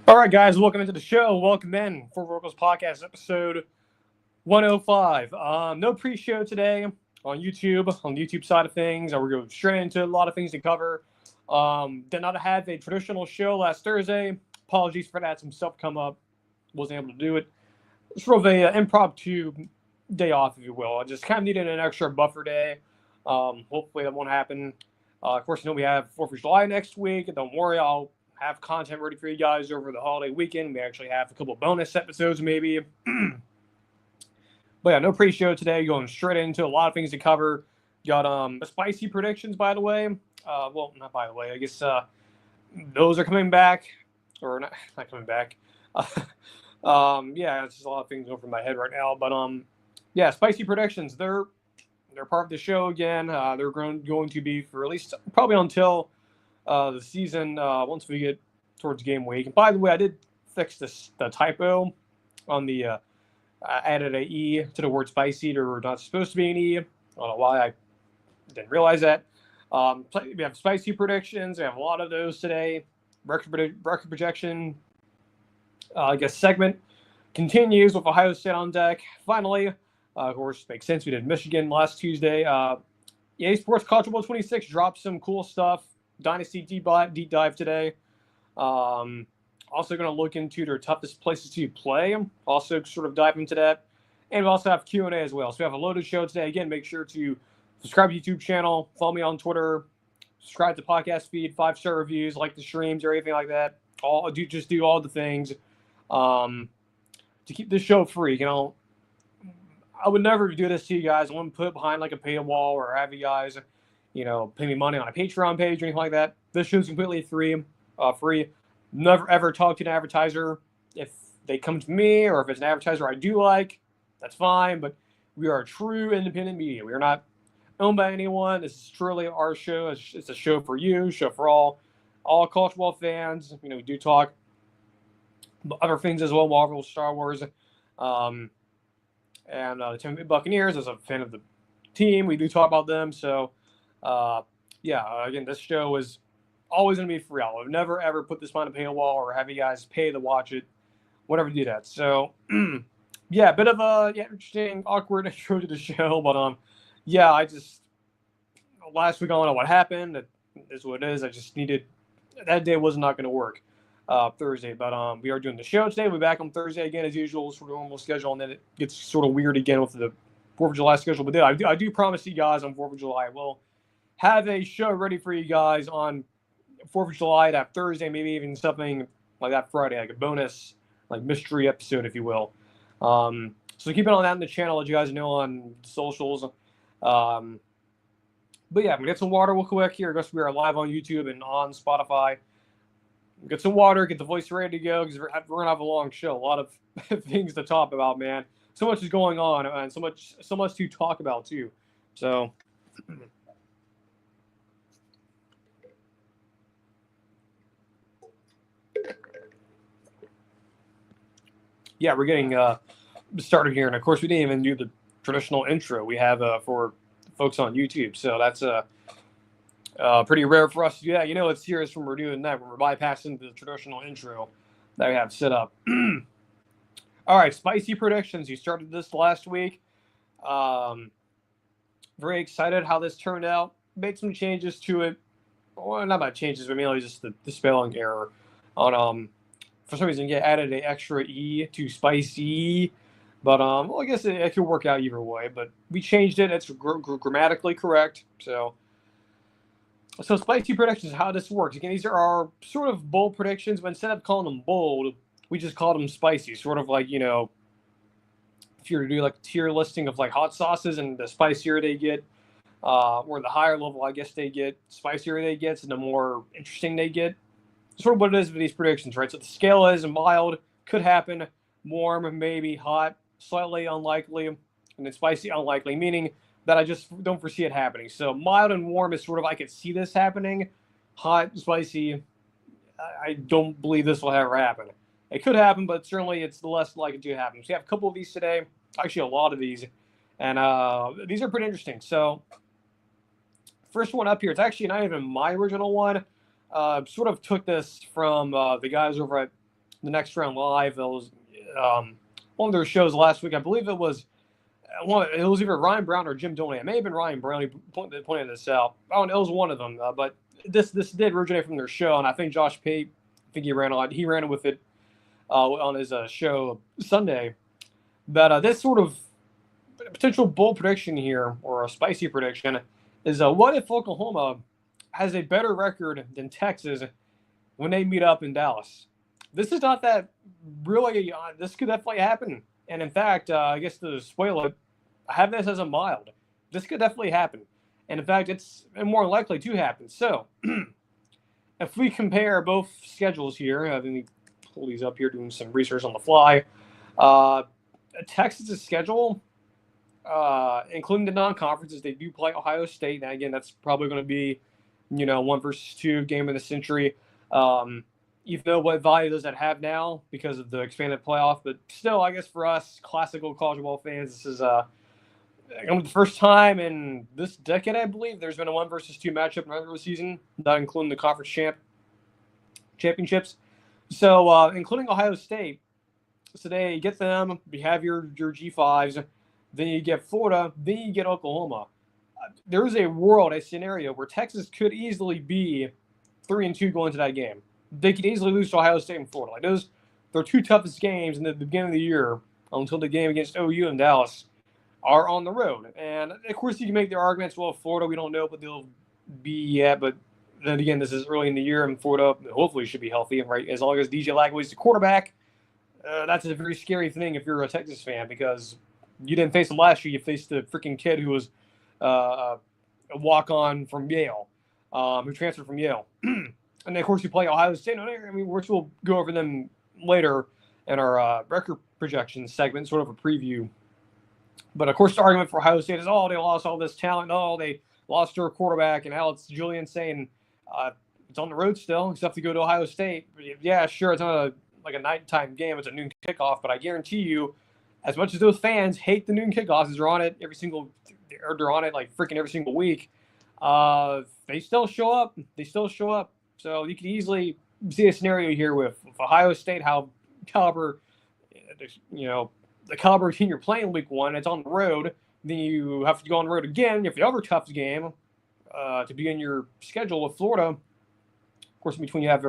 All right, guys, welcome into the show. Welcome in for Oracle's podcast, episode 105. No pre-show today on the YouTube side of things. We're going straight into a lot of things to cover. Did not have a traditional show last Thursday. Apologies for that. Some stuff come up. Wasn't able to do it. Sort of a impromptu day off, if you will. I just kind of needed an extra buffer day. Hopefully that won't happen. Of course, we have 4th of July next week. Don't worry, I'll have content ready for you guys over the holiday weekend. We actually have a couple of bonus episodes, maybe. But yeah, no pre-show today. Going straight into a lot of things to cover. Got spicy predictions, by the way. Well, not by the way. I guess those are coming back, or not coming back. Yeah, it's just a lot of things over my head right now. But yeah, spicy predictions. They're part of the show again. They're going to be for at least probably until the season, once we get towards game week. And by the way, I did fix the typo on the added a E to the word spicy. There were not supposed to be an E. I don't know why I didn't realize that. We have spicy predictions. We have a lot of those today. Record projection, I guess, segment continues with Ohio State on deck. Finally, of course, makes sense. We did Michigan last Tuesday. EA Sports College Football 26 dropped some cool stuff. Dynasty Deep Dive today. Also going to look into their toughest places to play. Also sort of dive into that. And we also have Q&A as well. So we have a loaded show today. Again, make sure to subscribe to the YouTube channel. Follow me on Twitter. Subscribe to the podcast feed. 5-star reviews. Like the streams or anything like that. Just do all the things to keep this show free. You know, I would never do this to you guys. I wouldn't put it behind like a paywall or have you guys, pay me money on a Patreon page or anything like that. This show's completely free. Never ever talk to an advertiser. If they come to me or if it's an advertiser I do like, that's fine. But we are a true independent media. We are not owned by anyone. This is truly our show. It's a show for you, show for all college football fans. We do talk other things as well, Marvel, Star Wars, and the Tampa Bay Buccaneers. As a fan of the team, we do talk about them. So, again, this show is always going to be free. I'll never, ever put this on a paywall or have you guys pay to watch it, whatever do that. So, yeah, a bit of a interesting, awkward intro to the show. But, I just, last week I don't know what happened. It is what it is. I just needed, that day was not going to work Thursday. But we are doing the show today. We'll be back on Thursday again as usual, sort of normal schedule. And then it gets sort of weird again with the 4th of July schedule. But I do promise you guys on 4th of July, we'll have a show ready for you guys on 4th of July, that Thursday, maybe even something like that Friday, like a bonus, like mystery episode, if you will. So keep an eye on that on the channel, let you guys know on socials. But yeah, I'm going to get some water real quick here. I guess we are live on YouTube and on Spotify. Get some water, get the voice ready to go, because we're going to have a long show. A lot of things to talk about, man. So much is going on, and so much to talk about, too. So... yeah, we're getting started here. And, of course, we didn't even do the traditional intro we have for folks on YouTube. So that's pretty rare for us to do that. It's serious when we're doing that, when we're bypassing the traditional intro that we have set up. All right, spicy predictions. You started this last week. Very excited how this turned out. Made some changes to it. Well, not about changes, but mainly just the spelling error on for some reason, added an extra E to spicy. But, I guess it could work out either way. But we changed it. It's grammatically correct. So spicy predictions, how this works. Again, these are our sort of bold predictions. But instead of calling them bold, we just called them spicy. Sort of like, if you were to do like a tier listing of like hot sauces, and the spicier they get, or the higher level, I guess they get, spicier they get, and the more interesting they get. Sort of what it is with these predictions, right? So the scale is mild, could happen, warm, maybe, hot, slightly unlikely, and then spicy, unlikely, meaning that I just don't foresee it happening. So mild and warm is sort of I could see this happening. Hot, spicy, I don't believe this will ever happen. It could happen, but certainly it's less likely to happen. So we have a couple of these today, actually a lot of these, and these are pretty interesting. So first one up here, it's actually not even my original one. Sort of took this from the guys over at the next round live. It was one of their shows last week. I believe it was either Ryan Brown or Jim Doney. It may have been Ryan Brown who pointed this out. Oh, and it was one of them. But this did originate from their show, and I think Josh Pate, I think he ran it with it on his show Sunday. But this sort of potential bold prediction here, or a spicy prediction, is what if Oklahoma has a better record than Texas when they meet up in Dallas? This is not that really. This could definitely happen. And in fact, I guess to spoil it, I have this as a mild. This could definitely happen. And in fact, it's more likely to happen. So if we compare both schedules here, let me pull these up here, doing some research on the fly. Texas' schedule, including the non-conferences, they do play Ohio State. And again, that's probably going to be, 1 versus 2 game of the century. Even though what value does that have now because of the expanded playoff, but still, I guess for us classical college football fans, this is the first time in this decade, I believe, there's been a 1 versus 2 matchup in the regular season, not including the conference championships. So, including Ohio State, so you get them, you have your G5s, then you get Florida, then you get Oklahoma. There is a scenario where Texas could easily be 3-2 going into that game. They could easily lose to Ohio State and Florida. Like those, their 2 toughest games in the beginning of the year until the game against OU in Dallas are on the road. And of course, you can make the arguments. Well, Florida, we don't know what they'll be yet, but then again, this is early in the year, and Florida hopefully should be healthy. Right, as long as DJ Lagway's the quarterback, that's a very scary thing if you're a Texas fan because you didn't face him last year. You faced the freaking kid who was a walk-on from Yale, who transferred from Yale. And then, of course, you play Ohio State. I mean, we'll go over them later in our record projection segment, sort of a preview. But, of course, the argument for Ohio State is, they lost all this talent. They lost their quarterback. And now it's Julian saying it's on the road still, except to go to Ohio State. Yeah, sure, it's not a nighttime game. It's a noon kickoff. But I guarantee you, as much as those fans hate the noon kickoffs, they're on it they're on it like freaking every single week, they still show up. So you could easily see a scenario here with Ohio State, how caliber, the caliber team you're playing week 1, it's on the road. Then you have to go on the road again. You have the other toughest game to begin your schedule with Florida. Of course, in between you have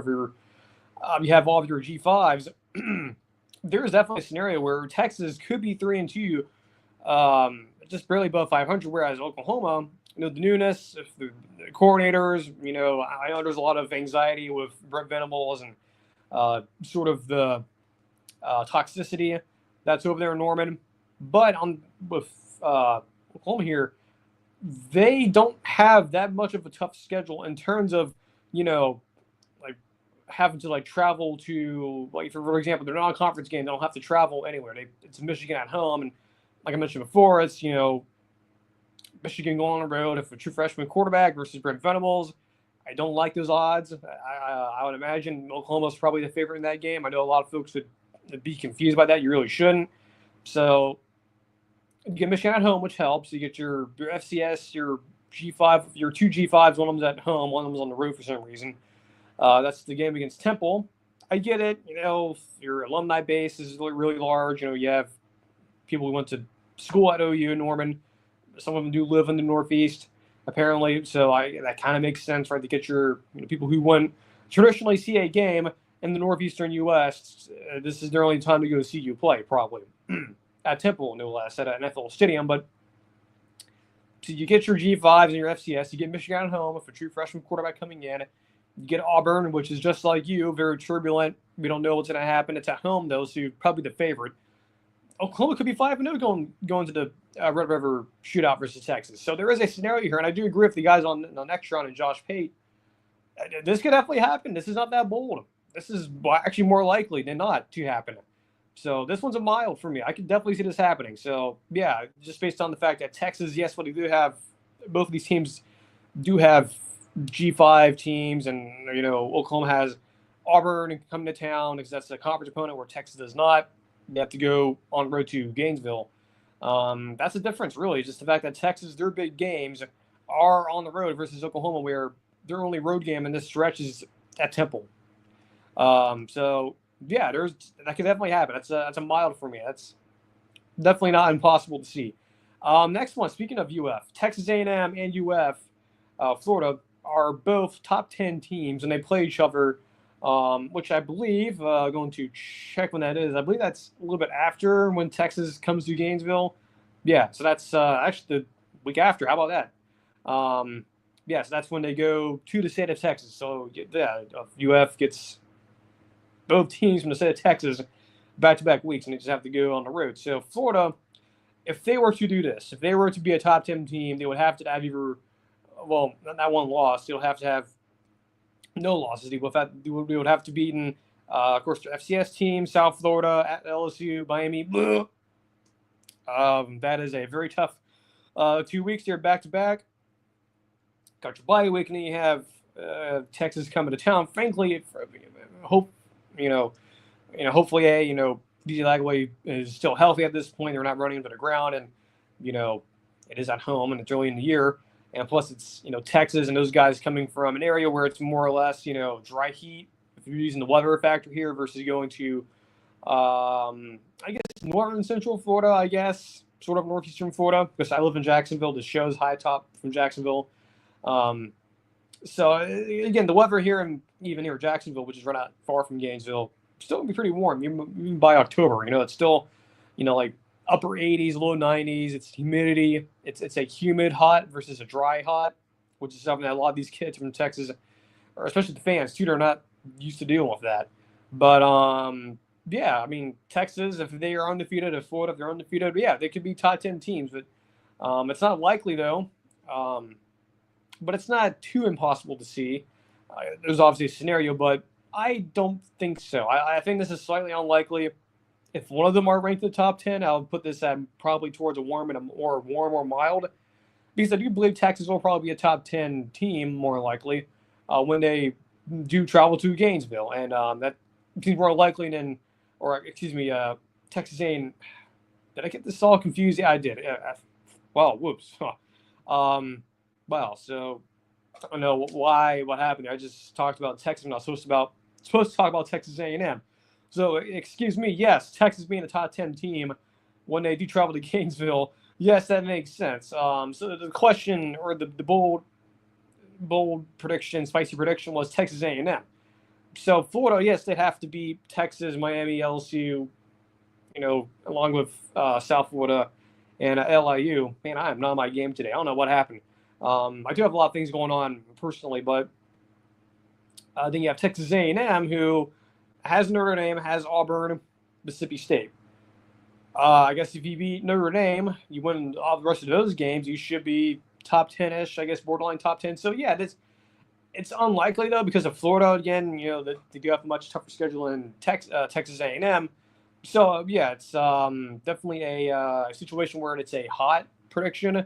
all of your G5s. There is definitely a scenario where Texas could be 3-2, just barely above 500, whereas Oklahoma, the newness, the coordinators, I know there's a lot of anxiety with Brent Venables and sort of the toxicity that's over there in Norman. But with Oklahoma here, they don't have that much of a tough schedule in terms of, having to travel to, for example, they're not a conference game. They don't have to travel anywhere. It's Michigan at home. And like I mentioned before, it's, Michigan going on the road if a true freshman quarterback versus Brent Venables. I don't like those odds. I would imagine Oklahoma's probably the favorite in that game. I know a lot of folks would be confused by that. You really shouldn't. So you get Michigan at home, which helps. You get your FCS, your G5, your 2 G5s. One of them's at home, one of them's on the road for some reason. That's the game against Temple. I get it. Your alumni base is really, really large. You have people who went to school at OU, Norman. Some of them do live in the Northeast, apparently. So that kind of makes sense, right? To get your people who wouldn't traditionally see a game in the Northeastern U.S., this is their only time to go see you play, probably. At Temple, no less, at an NFL stadium. But so you get your G5s and your FCS. You get Michigan at home with a true freshman quarterback coming in. You get Auburn, which is just like you, very turbulent. We don't know what's going to happen. It's at home, though, so you're probably the favorite. Oklahoma could be 5-0 going to the Red River shootout versus Texas. So there is a scenario here, and I do agree with the guys on Extron and Josh Pate. This could definitely happen. This is not that bold. This is actually more likely than not to happen. So this one's a mild for me. I could definitely see this happening. So, yeah, just based on the fact that Texas, yes, what they do have, both of these teams do have G5 teams, and, Oklahoma has Auburn coming to town because that's a conference opponent where Texas does not. You have to go on road to Gainesville. That's the difference, really. Just the fact that Texas, their big games are on the road versus Oklahoma, where their only road game in this stretch is at Temple. So yeah, that could definitely happen. That's a mild for me. That's definitely not impossible to see. Next one. Speaking of UF, Texas A&M and UF, Florida are both top 10 teams, and they play each other. Which I believe, going to check when that is. I believe that's a little bit after when Texas comes to Gainesville. Yeah, so that's actually the week after. How about that? Yeah, so that's when they go to the state of Texas. So yeah, UF gets both teams from the state of Texas back-to-back weeks, and they just have to go on the road. So Florida, if they were to do this, if they were to be a top 10 team, they would have to have either, well, not one loss. They'll have to have no losses. They would have to beaten, of course, the FCS team, South Florida, at LSU, Miami. That is a very tough 2 weeks there back-to-back. Got your bye week, and then you have Texas coming to town. Frankly, hopefully, DJ Lagway is still healthy at this point. They're not running into the ground, and it is at home, and it's early in the year, and plus it's Texas, and those guys coming from an area where it's more or less dry heat. If you're using the weather factor here versus going to, I guess northern central Florida, I guess sort of northeastern Florida, because I live in Jacksonville. The show's high top from Jacksonville. So again, the weather here and even here in Jacksonville, which is right not far from Gainesville, still gonna be pretty warm even by October. It's still, like upper 80s, low 90s. It's humidity. It's a humid hot versus a dry hot, which is something that a lot of these kids from Texas, or especially the fans too, are not used to dealing with that. But yeah, I mean Texas, if they are undefeated, if Florida, if they're undefeated, yeah, they could be top 10 teams. But it's not likely though. But it's not too impossible to see. There's obviously a scenario, but I don't think so. I think this is slightly unlikely. If one of them are ranked in the top 10, I'll put this at probably towards a warm or mild, because I do believe Texas will probably be a top 10 team more likely when they do travel to Gainesville, and that seems more likely than, or excuse me, Texas A&M. Did I get this all confused? Yeah, I did. Well, whoops. Wow, so I don't know what happened. I just talked about Texas, and I was supposed to talk about Texas A&M. So excuse me. Yes, Texas being a top 10 team when they do travel to Gainesville. Yes, that makes sense. So the question, or the bold prediction, spicy prediction, was Texas A&M. So Florida, yes, they'd have to beat Texas, Miami, LSU, along with South Florida and LIU. Man, I am not on my game today. I don't know what happened. I do have a lot of things going on personally, but then you have Texas A&M, who has Notre Dame, has Auburn, Mississippi State. I guess if you beat Notre Dame, you win all the rest of those games, you should be top 10-ish, I guess, borderline top 10. So, yeah, it's unlikely, though, because of Florida, again, they do have a much tougher schedule than Texas A&M. So, yeah, it's definitely a situation where it's a hot prediction.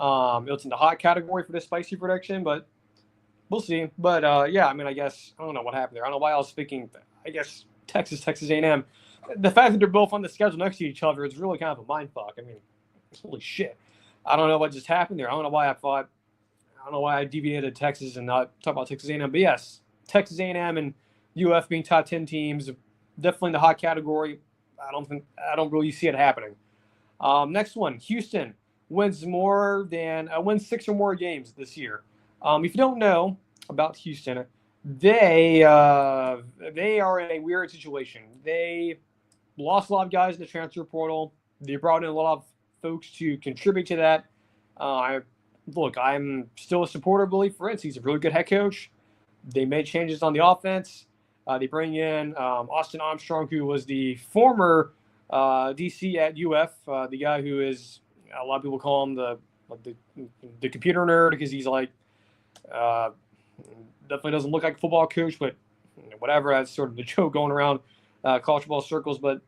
It's in the hot category for this spicy prediction, but we'll see. But yeah, I mean, I guess I don't know what happened there. I don't know why I was speaking. I guess Texas A&M. The fact that they're both on the schedule next to each other is really kind of a mind fuck. I mean, holy shit. I don't know what just happened there. I don't know why I deviated Texas and not talk about Texas A&M. But yes, Texas A&M and UF being top 10 teams, definitely in the hot category. I don't really see it happening. Next one, Houston wins 6 or more games this year. If you don't know about Houston, they are in a weird situation. They lost a lot of guys in the transfer portal. They brought in a lot of folks to contribute to that. I'm still a supporter of Billy Fritz. He's a really good head coach. They made changes on the offense. They bring in Austin Armstrong, who was the former DC at UF, the guy who is, a lot of people call him the computer nerd, because he's like definitely doesn't look like a football coach, but whatever. That's sort of the joke going around college football circles. But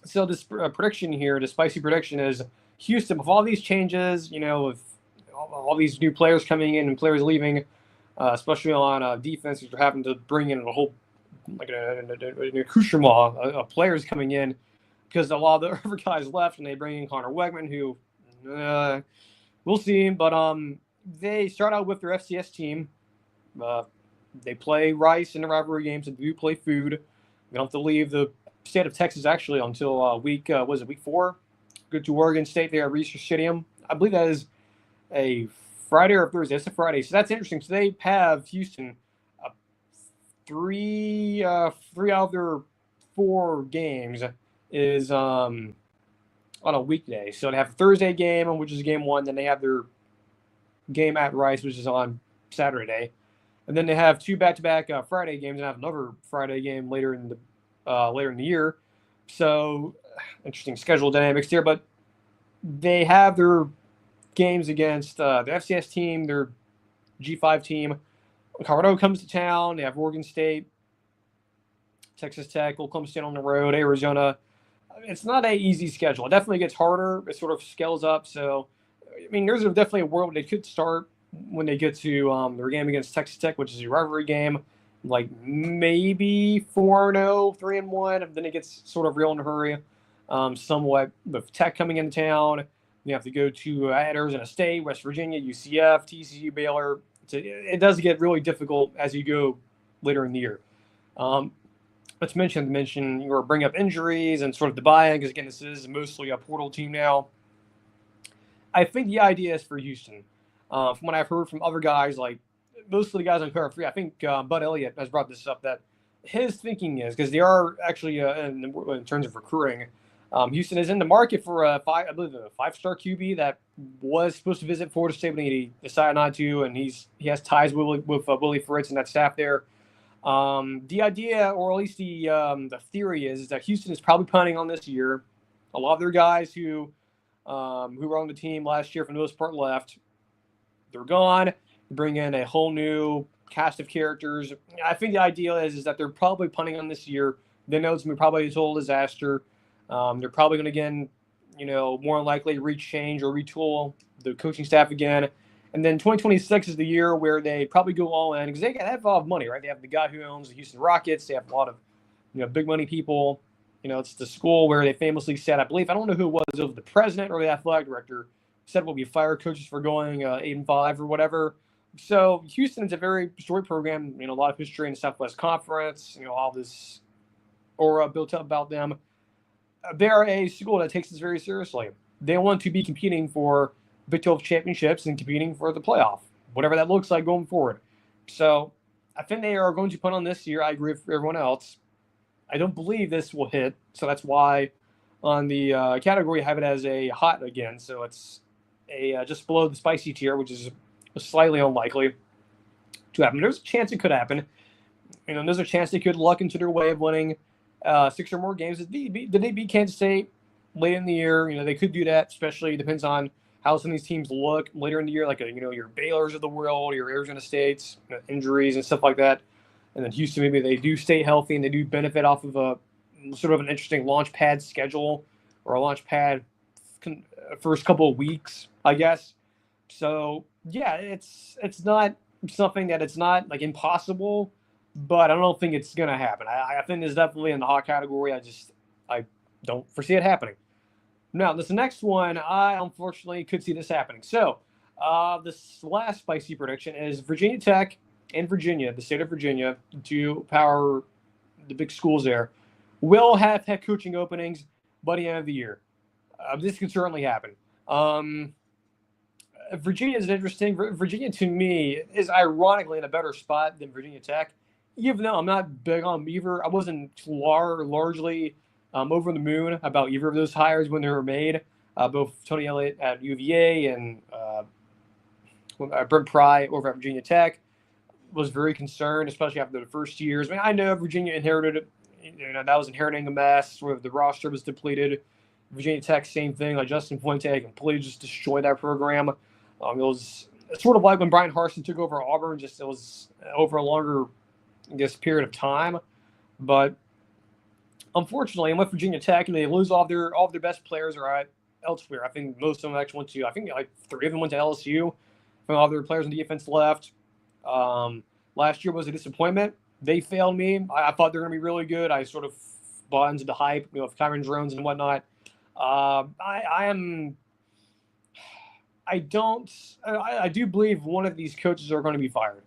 so this prediction here, the spicy prediction, is Houston, with all these changes, with all these new players coming in and players leaving, especially on defense, which are having to bring in a whole an accoutrement of players coming in, because a lot of the other guys left, and they bring in Connor Wegman, who we'll see. But they start out with their FCS team. They play Rice in the rivalry games, and do play Food. They don't have to leave the state of Texas actually until week 4? Go to Oregon State there at Research Stadium. I believe that is a Friday or Thursday. It's a Friday, so that's interesting. So they have Houston three out of their 4 games is on a weekday. So they have a Thursday game, which is game 1. Then they have their game at Rice, which is on Saturday, and then they have 2 back-to-back Friday games and have another Friday game later in the year. So interesting schedule dynamics there, but they have their games against the FCS team, their G5 team. Colorado comes to town. They have Oregon State, Texas Tech, Oklahoma State on the road, Arizona. It's not an easy schedule. It definitely gets harder. It sort of scales up. So, I mean, there's definitely a world they could start when they get to their game against Texas Tech, which is a rivalry game, like maybe 4-0, 3-1, and then it gets sort of real in a hurry. Somewhat with Tech coming into town. You have to go to Arizona State, West Virginia, UCF, TCU, Baylor. It does get really difficult as you go later in the year. Let's mention or bring up injuries and sort of the buy-in, because again, this is mostly a portal team now. I think the idea is for Houston. From what I've heard from other guys, like most of the guys on Cover 3, I think Bud Elliott has brought this up, that his thinking is, because they are actually in terms of recruiting, Houston is in the market for a 5-star QB that was supposed to visit Florida State, but he decided not to, and he has ties with Willie Fritz and that staff there. The idea, or at least the theory, is that Houston is probably planning on this year. A lot of their guys who were on the team last year, for the most part, left. They're gone. Bring in a whole new cast of characters. I think the idea is that they're probably planning on this year. They know it's going to be probably a total disaster. They're probably going to, again, more than likely rechange or retool the coaching staff again. And then 2026 is the year where they probably go all in, because they have a lot of money, right? They have the guy who owns the Houston Rockets. They have a lot of, big money people. It's the school where they famously said, I believe, I don't know who it was the president or the athletic director, said we'll be fire coaches for going 8-5 or whatever. So Houston is a very storied program. A lot of history in the Southwest Conference. All this aura built up about them. They're a school that takes this very seriously. They want to be competing for Big 12 championships and competing for the playoff, whatever that looks like going forward. So I think they are going to put on this year. I agree with everyone else. I don't believe this will hit, so that's why on the category I have it as a hot again. So it's just below the spicy tier, which is slightly unlikely to happen. There's a chance it could happen. There's a chance they could luck into their way of winning 6 or more games. Did they beat Kansas State late in the year? They could do that, especially depends on how some of these teams look later in the year, like your Baylors of the world, your Arizona States, injuries and stuff like that. And then Houston, maybe they do stay healthy and they do benefit off of a sort of an interesting launch pad schedule, or a launch pad first couple of weeks, I guess. So yeah, it's not something that it's not like impossible, but I don't think it's gonna happen. I think it's definitely in the hot category. I don't foresee it happening. Now, this next one, I unfortunately could see this happening. So, this last spicy prediction is Virginia Tech and Virginia, the state of Virginia, to power the big schools there, will have head coaching openings by the end of the year. This could certainly happen. Virginia is interesting. Virginia, to me, is ironically in a better spot than Virginia Tech, even though I'm not big on either. I wasn't largely over the moon about either of those hires when they were made. Both Tony Elliott at UVA and Brent Pry over at Virginia Tech was very concerned, especially after the first years. I mean, I know Virginia inherited, that was inheriting a mess where the roster was depleted. Virginia Tech, same thing. Like Justin Fuente completely just destroyed that program. It was sort of like when Brian Harsin took over Auburn. It was over a longer, period of time. But unfortunately, and with Virginia Tech, they lose all of their best players are at elsewhere. I think most of them actually went to. I think like 3 of them went to LSU. All their players on defense left. Last year was a disappointment. They failed me. I thought they were going to be really good. I sort of bought into the hype, of Kyron Drones and whatnot. I do believe one of these coaches are going to be fired.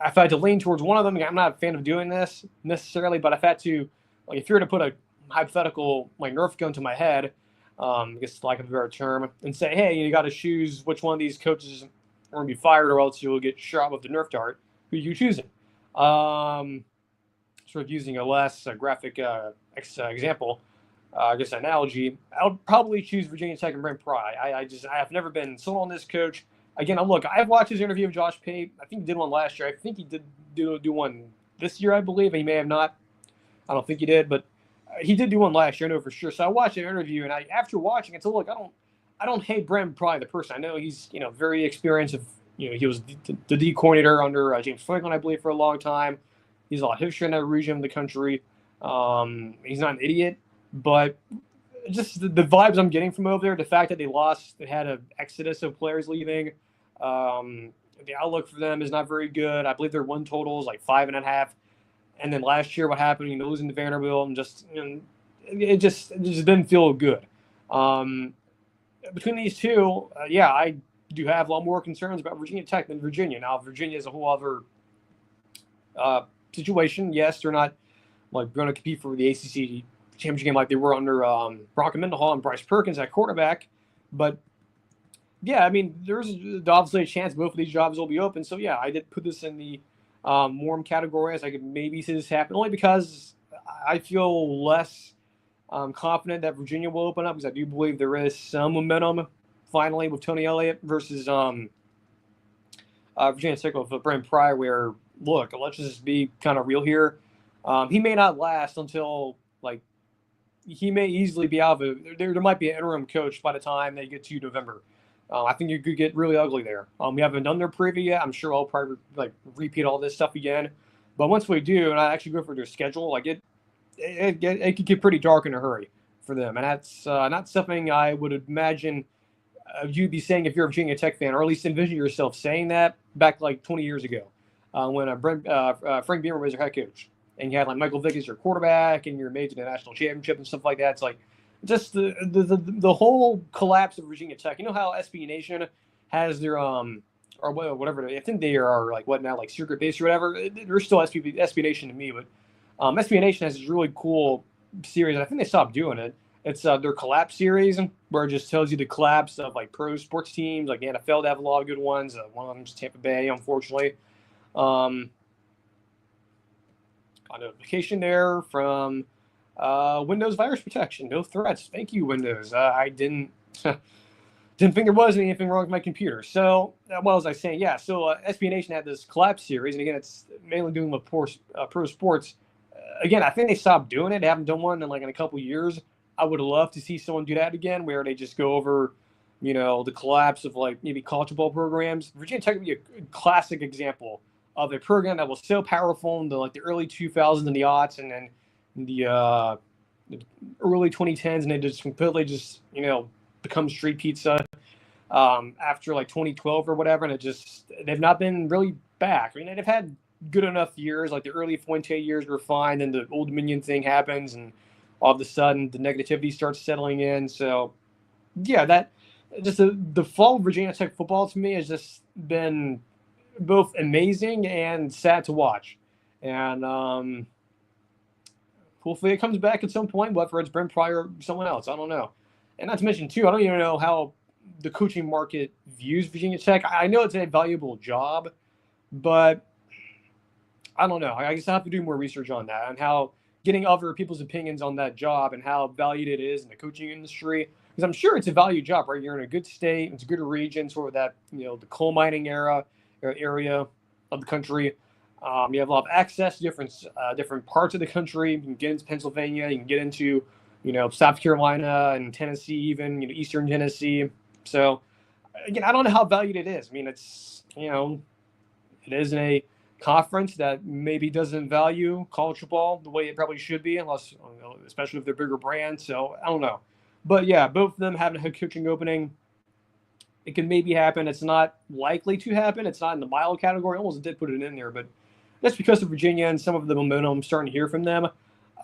If I had to lean towards one of them, I'm not a fan of doing this necessarily, but if I had to like if you were to put a hypothetical like Nerf gun to my head, I guess lack of a better term, and say, hey, you got to choose which one of these coaches are going to be fired, or else you'll get shot with the Nerf dart. Who are you choosing? Sort of using a less graphic example, I guess analogy, I would probably choose Virginia Tech and Brent Pry. I have never been sold on this coach. Again, look, I've watched his interview with Josh Pate. I think he did one last year. I think he did do one this year, I believe. He may have not. I don't think he did, but he did do one last year. I know for sure. So I watched the interview, and after watching it, so look, I don't hate Brent Pry the person. I know he's very experienced. He was the D coordinator under James Franklin, I believe, for a long time. He's a lot of history in that region of the country. He's not an idiot, but just the vibes I'm getting from over there, the fact that they had an exodus of players leaving. The outlook for them is not very good. I believe their win total is like 5.5. And then last year, what happened? Losing to Vanderbilt, and it just didn't feel good. Between these two, I do have a lot more concerns about Virginia Tech than Virginia. Now, Virginia is a whole other situation. Yes, they're not like going to compete for the ACC championship game like they were under Bronco Mendenhall and Bryce Perkins at quarterback. But yeah, I mean, there's obviously a chance both of these jobs will be open. So yeah, I did put this in the warm category, as I could maybe see this happen, only because I feel less confident that Virginia will open up, because I do believe there is some momentum finally with Tony Elliott versus Virginia Tech with Brent Pry, where, look, let's just be kind of real here. He may not last until, like, he may easily be out of it. There might be an interim coach by the time they get to November. I think you could get really ugly there. We haven't done their preview yet. I'm sure I'll probably repeat all this stuff again. But once we do, and I actually go for their schedule, like it could get pretty dark in a hurry for them, and that's not something I would imagine you'd be saying if you're a Virginia Tech fan, or at least envision yourself saying that back like 20 years ago when Frank Beamer was your head coach, and you had like Michael Vick as your quarterback, and you're made to the national championship and stuff like that. It's like just the whole collapse of Virginia Tech. You know how SB Nation has their or whatever, I think they are like what now, like Secret Base or whatever. They're still SB Nation to me, but SB Nation has this really cool series. I think they stopped doing it. It's their collapse series, where it just tells you the collapse of like pro sports teams. Like the NFL, they have a lot of good ones. One of them is Tampa Bay, unfortunately. On notification there from Windows virus protection, no threats. Thank you, Windows. I didn't think there was anything wrong with my computer. So what was I saying? Yeah, so SB Nation had this collapse series, and again, it's mainly doing with pro sports. Again, I think they stopped doing it. They haven't done one in a couple of years. I would love to see someone do that again, where they just go over, the collapse of like maybe college football programs. Virginia Tech would be a classic example of a program that was so powerful in the early 2000s and the aughts, and then the early 2010s, and they just completely become street pizza after like 2012 or whatever, and they've not been really back. I mean, they've had good enough years, like the early Fuente years were fine, then the Old Dominion thing happens, and all of a sudden the negativity starts settling in. So yeah, that just the fall of Virginia Tech football to me has just been both amazing and sad to watch. And hopefully it comes back at some point, whether it's Brent Pry or someone else. I don't know. And not to mention, too, I don't even know how the coaching market views Virginia Tech. I know it's a valuable job, but I don't know. I guess I have to do more research on that, and how getting other people's opinions on that job and how valued it is in the coaching industry. Because I'm sure it's a valued job, right? You're in a good state, it's a good region, sort of that, the coal mining area of the country. You have a lot of access to different parts of the country. You can get into Pennsylvania, you can get into, South Carolina and Tennessee, even, Eastern Tennessee. So again, I don't know how valued it is. I mean, it's, it is in a conference that maybe doesn't value college football the way it probably should be, unless, especially if they're bigger brands. So I don't know. But yeah, both of them having a head coaching opening, it can maybe happen. It's not likely to happen. It's not in the mild category. I almost did put it in there, but that's because of Virginia and some of the momentum I'm starting to hear from them.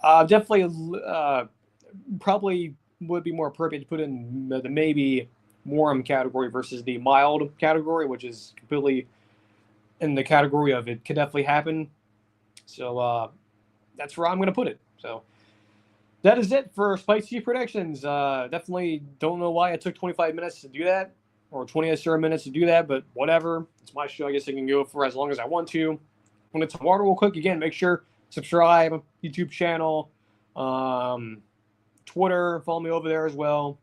Definitely, probably would be more appropriate to put in the maybe warm category versus the mild category, which is completely in the category of it could definitely happen. So that's where I'm going to put it. So that is it for spicy predictions. Definitely don't know why it took 25 minutes to do that, or 20 or so minutes to do that, but whatever. It's my show. I guess I can go for as long as I want to. When it's water real quick, again, make sure subscribe, YouTube channel, Twitter, follow me over there as well.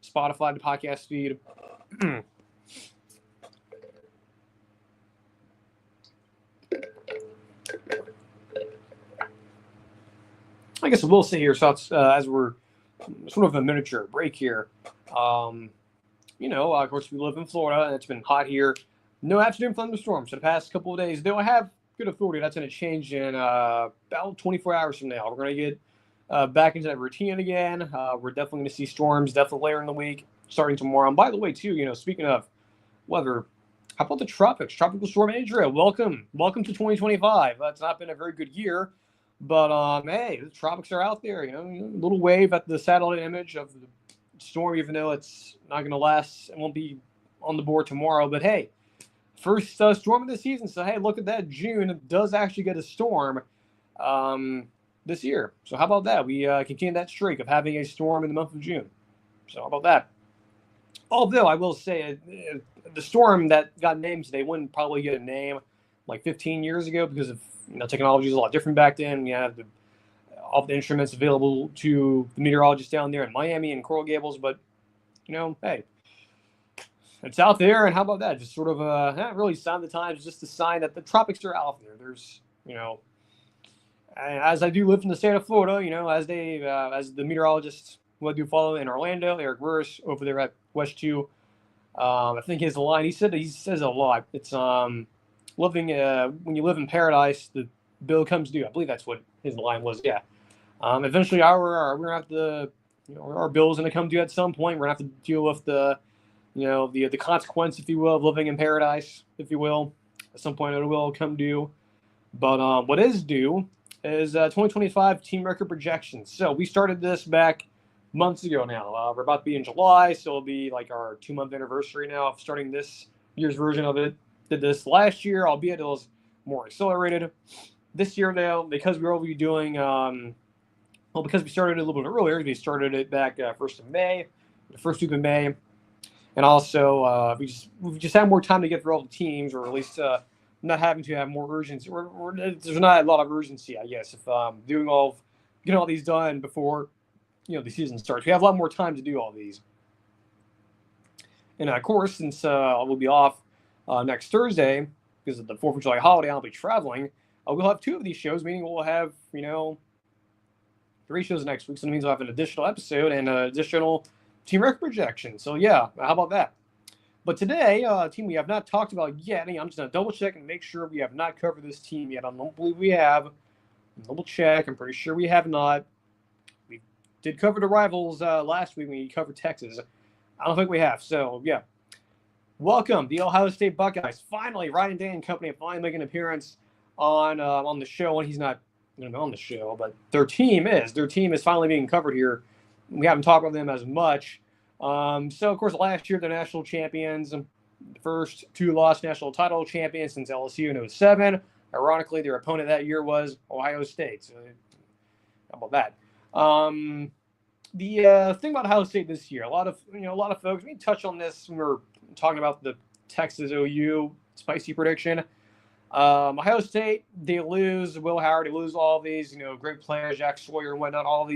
Spotify, the podcast feed. I guess we'll sit here, so as we're sort of a miniature break here. Of course, we live in Florida, and it's been hot here. No afternoon thunderstorms for the past couple of days, though I have good authority. That's going to change in about 24 hours from now. We're going to get back into that routine again. We're definitely going to see storms definitely later in the week, starting tomorrow. And by the way, too, speaking of weather, how about the tropics? Tropical storm Adria, welcome to 2025. It's not been a very good year, but hey, the tropics are out there. A little wave at the satellite image of the storm, even though it's not going to last. It won't be on the board tomorrow. But hey, first storm of the season. So hey, look at that. June does actually get a storm this year. So how about that? We continue that streak of having a storm in the month of June. So how about that? Although I will say the storm that got named today wouldn't probably get a name like 15 years ago because of technology is a lot different back then. You have all the instruments available to the meteorologists down there in Miami and Coral Gables, but hey, it's out there. And how about that? Just sort of not really sign of the times, just a sign that the tropics are out there. There's as I do live in the state of Florida, as the meteorologists who I do follow in Orlando, Eric Burris over there at West 2. I think his line, he says a lot. It's living when you live in paradise, the bill comes due. I believe that's what his line was. Yeah. Eventually, we're gonna have to, our bill's gonna come due at some point. We're gonna have to deal with the consequence, if you will, of living in paradise, if you will. At some point, it will come due. But what is due is 2025 team record projections. So we started this back months ago now. We're about to be in July, so it'll be like our 2-month anniversary now of starting this year's version of it. Did this last year, albeit it was more accelerated. This year, though, because we were doing, because we started it a little bit earlier, we started it back 1st of May, the first week of May. And also, we just had more time to get through all the teams, or at least not having to have more urgency. There's not a lot of urgency, I guess, if getting all these done before the season starts. We have a lot more time to do all these. And of course, since we'll be off next Thursday because of the 4th of July holiday, I'll be traveling. We'll have 2 of these shows, meaning we'll have 3 shows next week. So that means we'll have an additional episode and an additional team record projection. So yeah, how about that? But today, team we have not talked about yet. I'm just going to double check and make sure we have not covered this team yet. I don't believe we have. Double check. I'm pretty sure we have not. We did cover the rivals last week when we covered Texas. I don't think we have. So yeah. Welcome, the Ohio State Buckeyes. Finally, Ryan Day and company finally making an appearance on the show. And he's not going to be on the show, but their team is finally being covered here. We haven't talked about them as much. So, of course, last year, the national champions, the first 2 lost national title champions since LSU in 2007. Ironically, their opponent that year was Ohio State. So, how about that? The thing about Ohio State this year, a lot of folks, we touch on this when we're talking about the Texas OU spicy prediction. Ohio State, they lose Will Howard, they lose all these, great players, Jack Sawyer and whatnot, all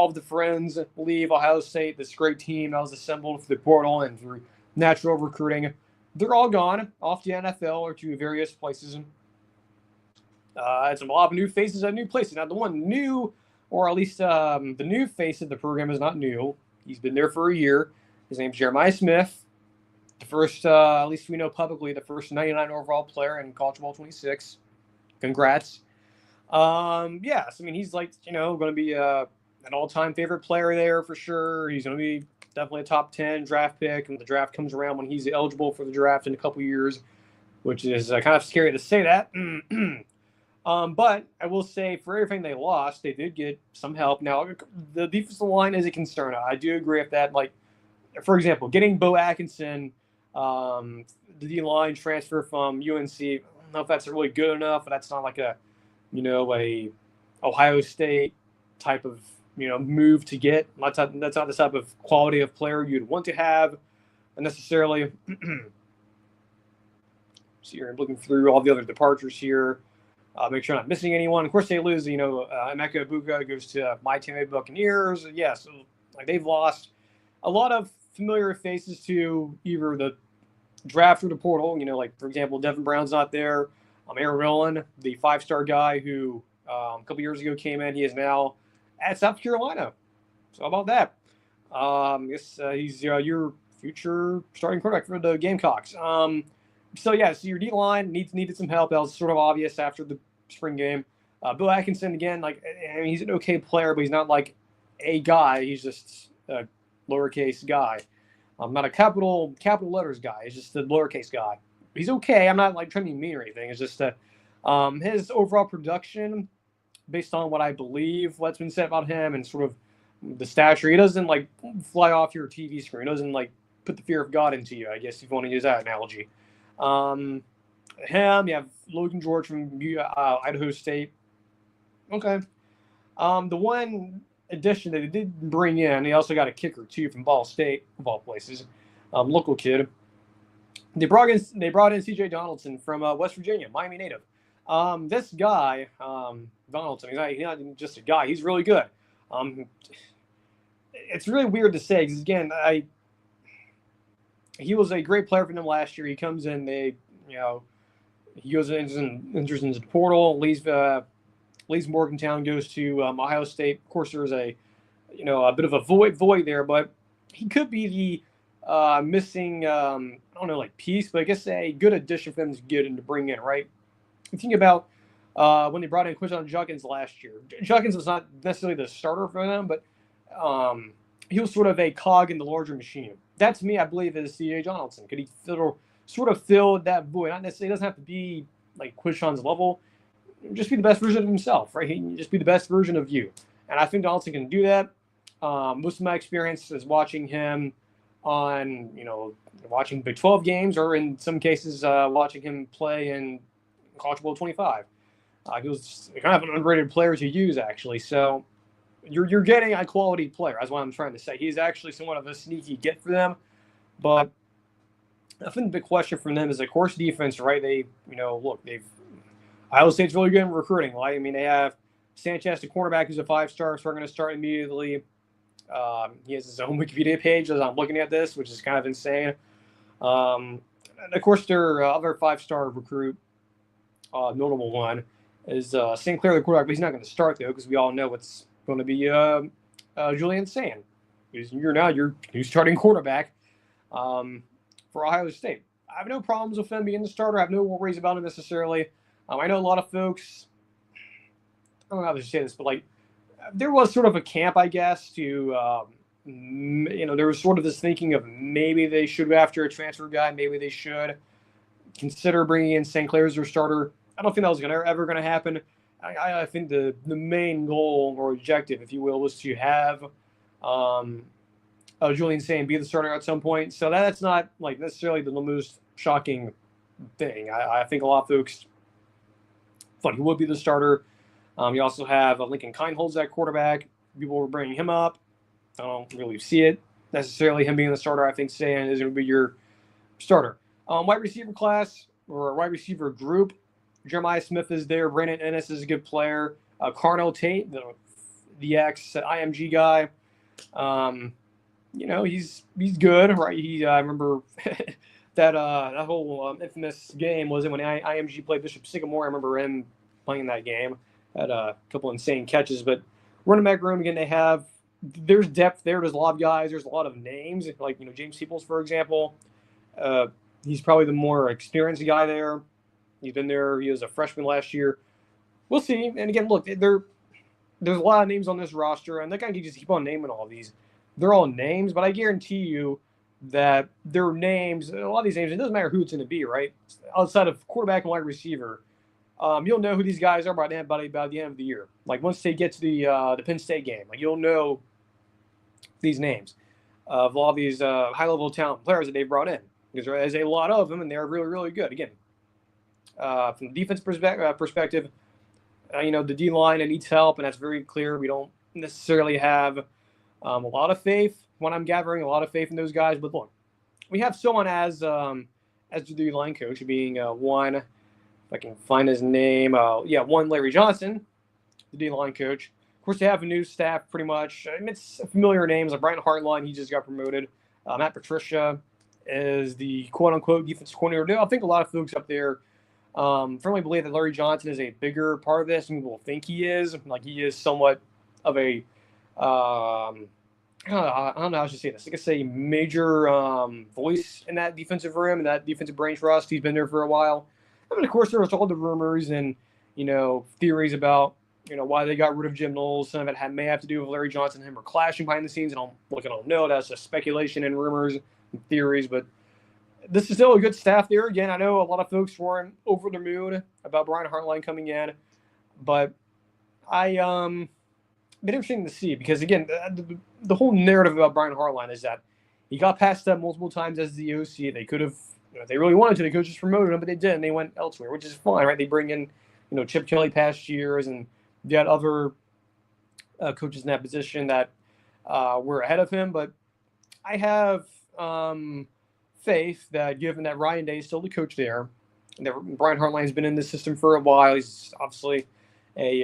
of the friends leave Ohio State, this great team that was assembled for the portal and through natural recruiting. They're all gone off to the NFL or to various places. It's a lot of new faces at new places. Now, the one new, or at least the new face of the program is not new. He's been there for a year. His name's Jeremiah Smith. The first, at least we know publicly, the first 99 overall player in College Bowl 26. Congrats. Yes, he's going to be an all-time favorite player there for sure. He's going to be definitely a top 10 draft pick, and the draft comes around when he's eligible for the draft in a couple years, which is kind of scary to say that. But I will say, for everything they lost, they did get some help. Now, the defensive line is a concern. I do agree with that. Like, for example, getting Bo Atkinson, the D-line transfer from UNC, I don't know if that's really good enough, but that's not like a Ohio State type of move to get. That's not the type of quality of player you'd want to have necessarily. So you're looking through all the other departures here. Make sure I'm not missing anyone. Of course, they lose. Emeka Ibuka goes to my Tampa Bay Buccaneers. Yeah, so they've lost a lot of familiar faces to either the draft or the portal. For example, Devin Brown's not there. Aaron Rowland, the 5-star guy who a couple years ago came in, he is now at South Carolina. So how about that? I guess he's your future starting quarterback for the Gamecocks. So your D line needed some help. That was sort of obvious after the spring game. Bill Atkinson, again, he's an okay player, but he's not like a guy. He's just a lowercase guy. Not a capital letters guy. He's just a lowercase guy. He's okay. I'm not trying to be mean or anything. It's just that his overall production, based on what I believe, what's been said about him and sort of the stature, he doesn't fly off your TV screen. He doesn't put the fear of God into you, I guess, if you want to use that analogy. You have Logan George from Idaho State. Okay. The one addition that he did bring in, he also got a kicker too from Ball State, of all places, local kid. They brought in CJ Donaldson from West Virginia, Miami native. This guy, Donaldson, he's not just a guy. He's really good. It's really weird to say because again, he was a great player for them last year. He comes in, he goes enters into the portal, leaves Morgantown, goes to Ohio State. Of course, there's a bit of a void there, but he could be the missing piece, but I guess a good addition for them to get and to bring in, right? You think about when they brought in Quinshon Judkins last year. Judkins was not necessarily the starter for them, but he was sort of a cog in the larger machine. That, to me, I believe is C.J. Donaldson. Could he sort of fill that void? Not necessarily, it doesn't have to be Quinshon's level. Just be the best version of himself, right? He can just be the best version of you. And I think Donaldson can do that. Most of my experience is watching him on, watching Big 12 games, or in some cases, watching him play in College Bowl 25. He was kind of an underrated player to use, actually. So you're getting a quality player. That's what I'm trying to say. He's actually somewhat of a sneaky get for them. But I think the big question for them is, of course, defense, right? Iowa State's really good in recruiting. They have Sanchez, the cornerback, who's a 5-star, so we're going to start immediately. He has his own Wikipedia page as I'm looking at this, which is kind of insane. And of course, their other 5-star recruit, notable one, is St. Clair, the quarterback, but he's not going to start, though, because we all know it's going to be Julian Sand, who's your starting quarterback for Ohio State. I have no problems with him being the starter. I have no worries about him necessarily. I know a lot of folks, I don't know how to say this, but there was sort of a camp, I guess, to, there was sort of this thinking of maybe they should go after a transfer guy. Maybe they should consider bringing in St. Clair as their starter. I don't think that was ever going to happen. I think the main goal or objective, if you will, was to have Julian Sand be the starter at some point. So that's not necessarily the most shocking thing. I think a lot of folks thought he would be the starter. You also have Lincoln Kindholz at quarterback. People were bringing him up. I don't really see it necessarily, him being the starter. I think Sand is going to be your starter. Wide receiver class or wide receiver group. Jeremiah Smith is there. Brandon Ennis is a good player. Carnell Tate, the ex-IMG guy. He's good, right? I remember that whole infamous game was it when IMG played Bishop Sycamore. I remember him playing that game. Had a couple insane catches, but running back room again, there's depth there. There's a lot of guys. There's a lot of names, James Peoples, for example. He's probably the more experienced guy there. He's been there. He was a freshman last year. We'll see. And again, look, there's a lot of names on this roster, and they kind of just keep on naming all of these. They're all names, but I guarantee you that their names, a lot of these names, it doesn't matter who it's going to be, right? Outside of quarterback and wide receiver, you'll know who these guys are by the end of the year. Once they get to the Penn State game, you'll know these names of all these high-level talent players that they've brought in, because there's a lot of them, and they're really, really good. Again, from the defense perspective, the D line needs help, and that's very clear. We don't necessarily have a lot of faith. When I'm gathering a lot of faith in those guys, but look, we have someone as the line coach being one. If I can find his name, one Larry Johnson, the D line coach. Of course, they have a new staff pretty much. I mean, it's familiar names like Brian Hartline. He just got promoted. Matt Patricia is the quote-unquote defensive coordinator. I think a lot of folks up there firmly believe that Larry Johnson is a bigger part of this than people think he is. Like, he is somewhat of a I don't know how I should say this. I guess a major voice in that defensive room and that defensive brain trust. He's been there for a while. I mean, of course, there was all the rumors and, theories about, why they got rid of Jim Knowles. Some of it may have to do with Larry Johnson and him were clashing behind the scenes. And I don't know. That's just speculation and rumors and theories. But this is still a good staff there. Again, I know a lot of folks weren't over the moon about Brian Hartline coming in. But been interesting to see because, again, the whole narrative about Brian Hartline is that he got passed up multiple times as the OC. They could have, if they really wanted to, they could have just promoted him, but they didn't. They went elsewhere, which is fine, right? They bring in, Chip Kelly past years, and they had other coaches in that position that were ahead of him. But I have faith that, given that Ryan Day is still the coach there, and that Brian Hartline has been in this system for a while, he's obviously a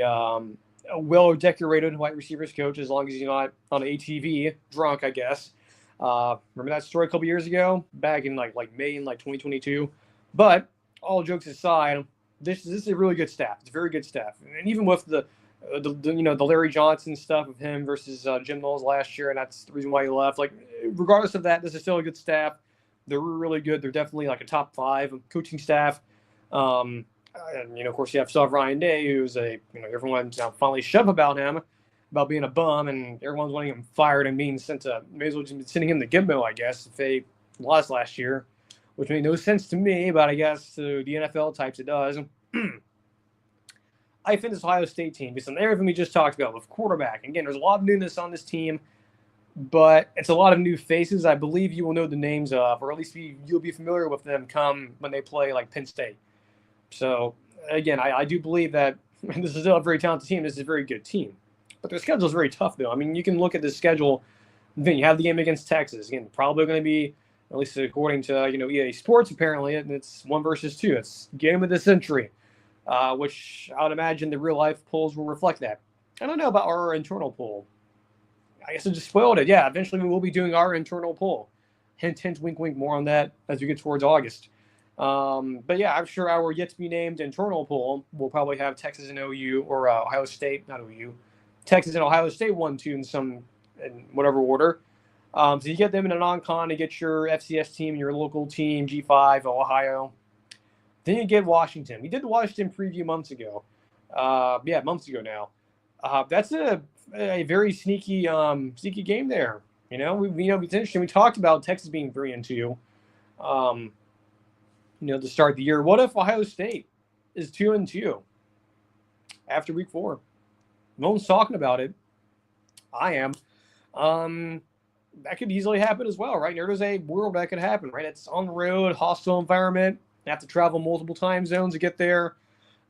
well-decorated wide receivers coach, as long as he's not on an ATV drunk, I guess. Remember that story a couple years ago, back in like May in 2022. But all jokes aside, this is a really good staff. It's a very good staff, and even with the Larry Johnson stuff of him versus Jim Knowles last year, and that's the reason why he left. Like, regardless of that, this is still a good staff. They're really good. They're definitely like a top 5 coaching staff. And, of course, you have Ryan Day, who's everyone's finally shove about him, about being a bum, and everyone's wanting him fired and being sent to, may as well just be sending him to Gimbo, I guess, if they lost last year, which made no sense to me, but I guess to the NFL types it does. I think this Ohio State team, based on everything we just talked about with quarterback, again, there's a lot of newness on this team, but it's a lot of new faces. I believe you will know the names of, or at least you'll be familiar with them come when they play like Penn State. So, again, I do believe that this is still a very talented team. This is a very good team. But their schedule is very tough, though. I mean, you can look at the schedule. Then you have the game against Texas. Again, probably going to be, at least according to EA Sports, apparently, and it's 1 versus 2. It's game of the century, which I would imagine the real-life polls will reflect that. I don't know about our internal poll. I guess I just spoiled it. Yeah, eventually we will be doing our internal poll. Hint, hint, wink, wink, more on that as we get towards August. But yeah, I'm sure our yet-to-be-named internal poll will probably have Texas and OU, or Ohio State, not OU, Texas and Ohio State 1, 2 in whatever order. So you get them in a non-con to get your FCS team, your local team, G5, Ohio. Then you get Washington. We did the Washington preview months ago. Months ago now. That's a very sneaky game there. It's interesting. We talked about Texas being 3-2. To start the year. What if Ohio State is 2-2 after week 4? No one's talking about it. I am. That could easily happen as well, right? There's a world that could happen, right? It's on the road, hostile environment. You have to travel multiple time zones to get there.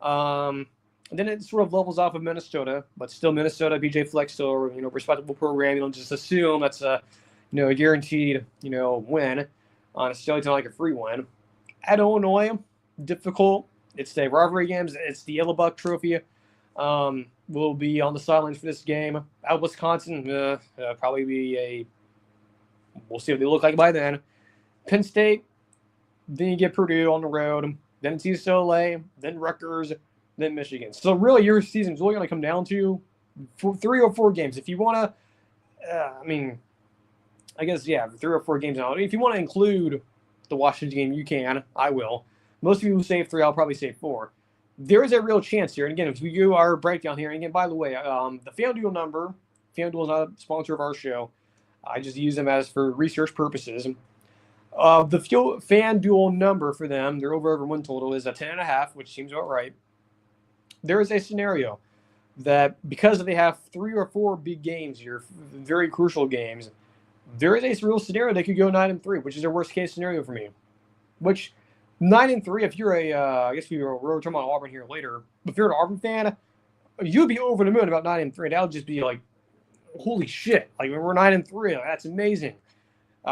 And then it sort of levels off of Minnesota, but still Minnesota, BJ Fleck, still, respectable program. You don't just assume that's a guaranteed, win. Honestly, it's not like a free win. At Illinois, difficult. It's the rivalry games. It's the Yellow Buck Trophy. Will be on the sidelines for this game. At Wisconsin, probably be we'll see what they look like by then. Penn State, then you get Purdue on the road, then it's UCLA, then Rutgers, then Michigan. So really, your season's really going to come down to 3 or 4 games. If you want to, I guess, 3 or 4 games now. If you want to include the Washington game, you can. I will. Most people say 3. I'll probably say 4. There is a real chance here. And again, if we do our breakdown here, and again, by the way, the FanDuel number, FanDuel is not a sponsor of our show. I just use them as for research purposes. The FanDuel number for them, their over win total is a 10.5, which seems about right. There is a scenario that because they have 3 or 4 big games here, very crucial games, there is a real scenario they could go 9-3, which is their worst case scenario for me. Which 9-3, if you're I guess we're talking about Auburn here later, but if you're an Auburn fan, you'd be over the moon about 9-3. That would just be like holy shit! Like we're 9-3. Like, that's amazing.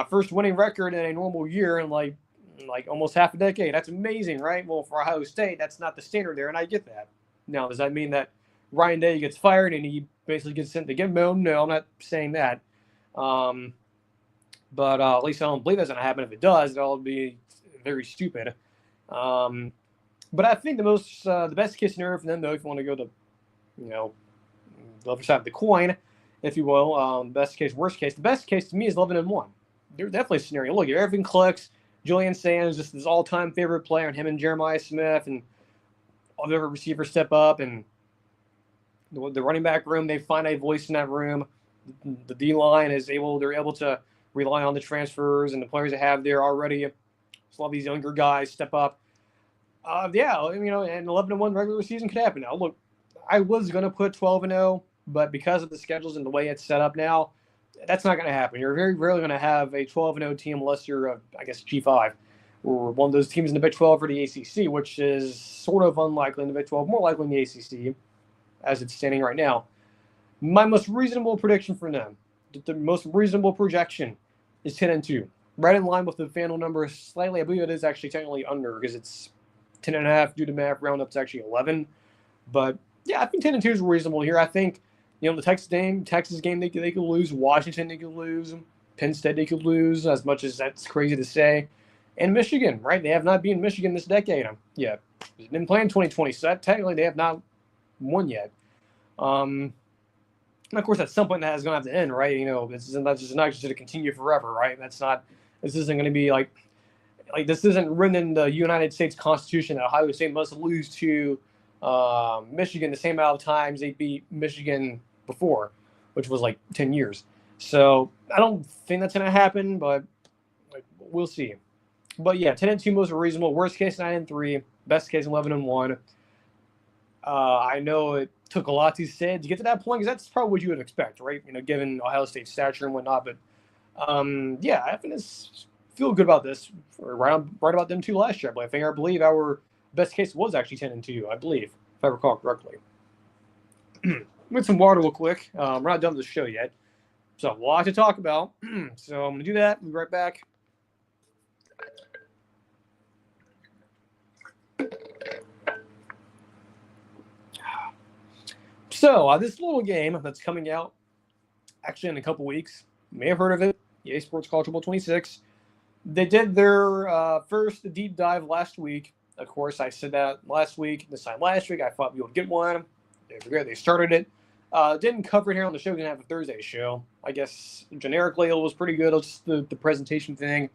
First winning record in a normal year in like almost half a decade. That's amazing, right? Well, for Ohio State, that's not the standard there, and I get that. Now, does that mean that Ryan Day gets fired and he basically gets sent to Gimbo? No, I'm not saying that. But at least I don't believe that's going to happen. If it does, that'll be very stupid. But I think the best case scenario for them, though, if you want to go to, the other side of the coin, if you will, best case, worst case. The best case to me is 11-1. There's definitely a scenario. Look, if everything clicks, Julian Sands, just this all-time favorite player, and him and Jeremiah Smith, and all the other receivers step up, and the running back room, they find a voice in that room. The D-line they're able to rely on the transfers and the players they have there already. So all these younger guys step up. And 11-1 regular season could happen. Now, look, I was going to put 12-0, but because of the schedules and the way it's set up now, that's not going to happen. You're very rarely going to have a 12-0 team unless you're, G5 or one of those teams in the Big 12 or the ACC, which is sort of unlikely in the Big 12, more likely in the ACC as it's standing right now. My most reasonable prediction for them, the most reasonable projection is 10-2. Right in line with the FanDuel number slightly. I believe it is actually technically under because it's 10.5 due to math round up to actually 11. But yeah, I think 10-2 is reasonable here. I think, the Texas game they could lose. Washington they could lose. Penn State they could lose, as much as that's crazy to say. And Michigan, right? They have not beaten Michigan this decade. Yeah, they've been playing 2020, so that technically they have not won yet. And of course, at some point that is going to have to end, right? This isn't not just going to continue forever, right? This isn't going to be like this isn't written in the United States Constitution that Ohio State must lose to Michigan the same amount of times they beat Michigan before, which was like 10 years. So I don't think that's going to happen, but we'll see. But yeah, 10-2 most reasonable. Worst case 9-3. Best case 11-1. I know it took a lot to say to get to that point because that's probably what you would expect, right? Given Ohio State's stature and whatnot. But I feel good about this. Right about them too last year. But I believe our best case was actually 10-2. I believe, if I recall correctly. With some water real quick. We're not done with the show yet, so a lot to talk about. So I'm gonna do that. We'll be right back. So this little game that's coming out actually in a couple weeks, you may have heard of it, EA Sports College Football 26. They did their first deep dive last week. Of course, I said that this time last week. I thought we would get one. They started it. Didn't cover it here on the show. Didn't have a Thursday show. I guess generically it was pretty good. Just the presentation thing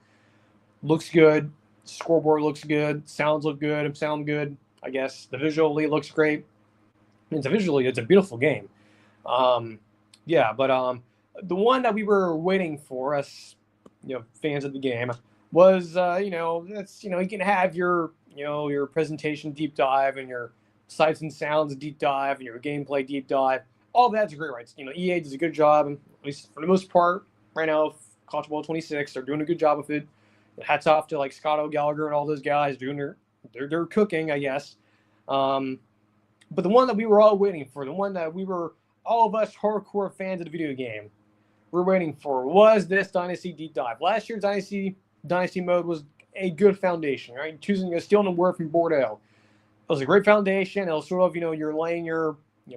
looks good. Scoreboard looks good. Sound good. I guess the visually looks great. It's a beautiful game. But the one that we were waiting for, us, fans of the game, was you can have your presentation deep dive and your sights and sounds deep dive and your gameplay deep dive. All that's great, right? EA does a good job, at least for the most part, right now. College Football 26, they're doing a good job with it. Hats off to Scott O'Gallagher and all those guys doing they're cooking, I guess. But the one that we were all waiting for, the one that all of us hardcore fans of the video game were waiting for, was this Dynasty Deep Dive. Last year's Dynasty mode was a good foundation, right? Stealing a word from Bordeaux. It was a great foundation. It was sort of, you're laying